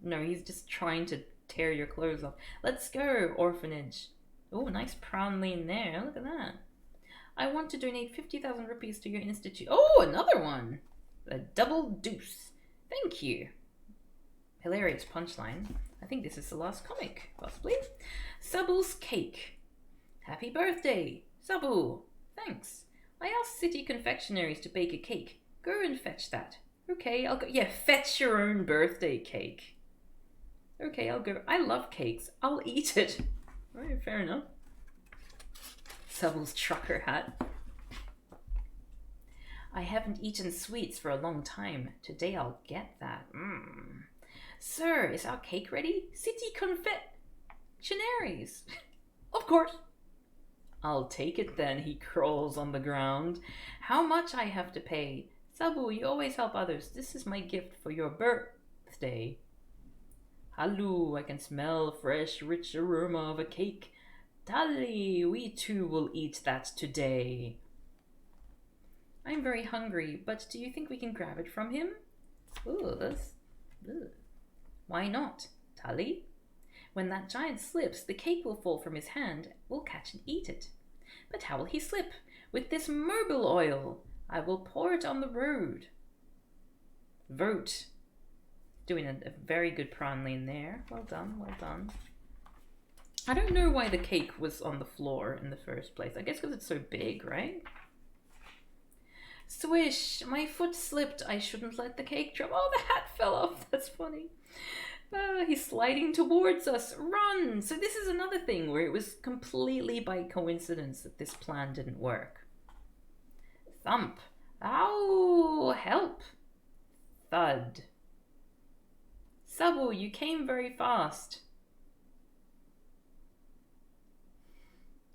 No, he's just trying to tear your clothes off. Let's go, orphanage. Oh, nice Pran lane there. Look at that. I want to donate 50,000 rupees to your institute. Oh, another one. A double deuce. Thank you. Hilarious punchline. I think this is the last comic, possibly. Sabu's cake. Happy birthday, Sabu. Thanks. I asked city confectionaries to bake a cake. Go and fetch that. Okay, I'll go. Yeah, fetch your own birthday cake. Okay, I'll go. I love cakes. I'll eat it. Right, fair enough. Sabu's trucker hat. I haven't eaten sweets for a long time. Today I'll get that. Sir, is our cake ready? City confectionaries. Of course. I'll take it then. He crawls on the ground. How much I have to pay? Sabu, you always help others. This is my gift for your birthday. Hallo, I can smell fresh, rich aroma of a cake. Tali, we too will eat that today. I'm very hungry, but do you think we can grab it from him? Ooh, that's... Ugh. Why not, Tali? When that giant slips, the cake will fall from his hand. We'll catch and eat it. But how will he slip? With this mobile oil. I will pour it on the road. Vote. Doing a very good Pran lean there. Well done, well done. I don't know why the cake was on the floor in the first place. I guess because it's so big, right? Swish! My foot slipped. I shouldn't let the cake drop. Oh, the hat fell off. That's funny. He's sliding towards us. Run! So this is another thing where it was completely by coincidence that this plan didn't work. Thump. Ow! Help! Thud. Sabu, you came very fast.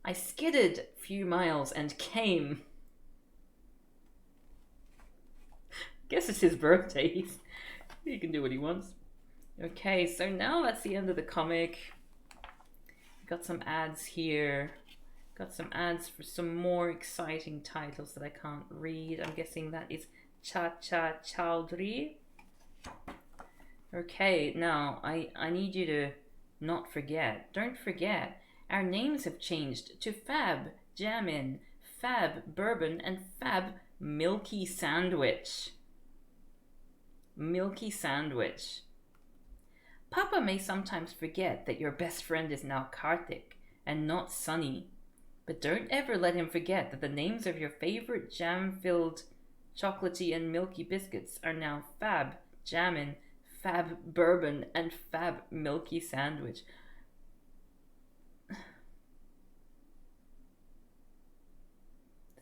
I skidded a few miles and came. Guess it's his birthday. He can do what he wants. Okay, so now that's the end of the comic. Got some ads here. Got some ads for some more exciting titles that I can't read. I'm guessing that is Chacha Chaudhary. Okay, now I need you to not forget. Don't forget, our names have changed to Fab Jammin, Fab Bourbon, and Fab Milky Sandwich. Milky Sandwich. Papa may sometimes forget that your best friend is now Karthik and not Sunny. But don't ever let him forget that the names of your favorite jam-filled chocolatey and milky biscuits are now Fab Jammin, Fab Bourbon, and Fab Milky Sandwich. There's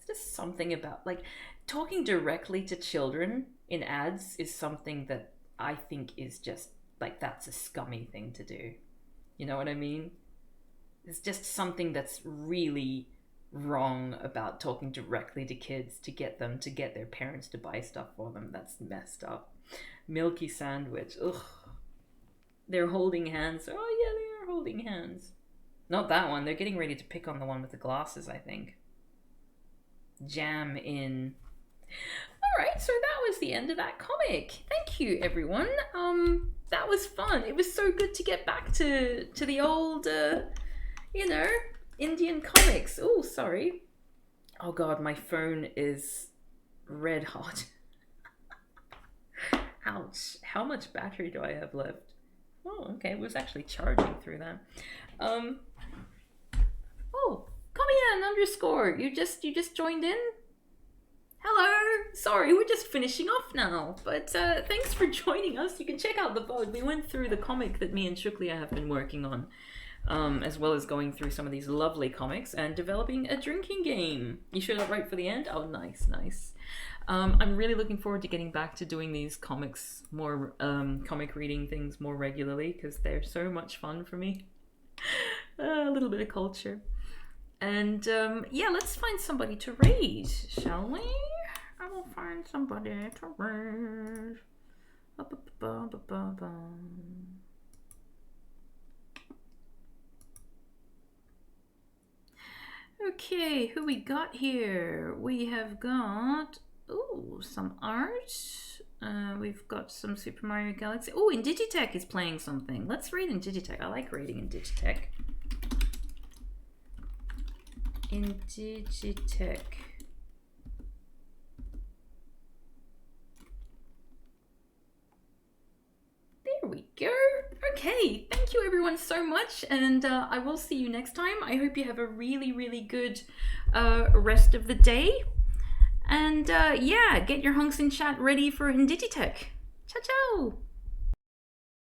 just something about, like, talking directly to children in ads is something that I think is just, like, that's a scummy thing to do. You know what I mean? It's just something that's really wrong about talking directly to kids to get their parents to buy stuff for them. That's messed up. Milky Sandwich. Ugh. They're holding hands. Oh yeah, they are holding hands. Not that one. They're getting ready to pick on the one with the glasses, I think. Jam in. Alright, so that was the end of that comic. Thank you, everyone. That was fun. It was so good to get back to the old, Indian comics. Oh, sorry. Oh god, my phone is red hot. Ouch. How much battery do I have left? Oh, okay. It was actually charging through that. Oh, Comian_. You just joined in? Hello. Sorry, we're just finishing off now. But thanks for joining us. You can check out the VOD. We went through the comic that me and Shuklia have been working on. As well as going through some of these lovely comics and developing a drinking game. You showed up right for the end? Oh, nice, nice. I'm really looking forward to getting back to doing these comics more, comic reading things more regularly because they're so much fun for me. A little bit of culture. And yeah, let's find somebody to raid, shall we? I will find somebody to raid. Okay, who we got here? We have got, some art. We've got some Super Mario Galaxy. Oh, Indigitech is playing something. Let's raid Indigitech. I like raiding Indigitech. Indigitech. There we go. Okay, thank you everyone so much, and I will see you next time. I hope you have a really, really good rest of the day. And yeah, get your hunks in chat ready for Indigitech. Ciao, ciao!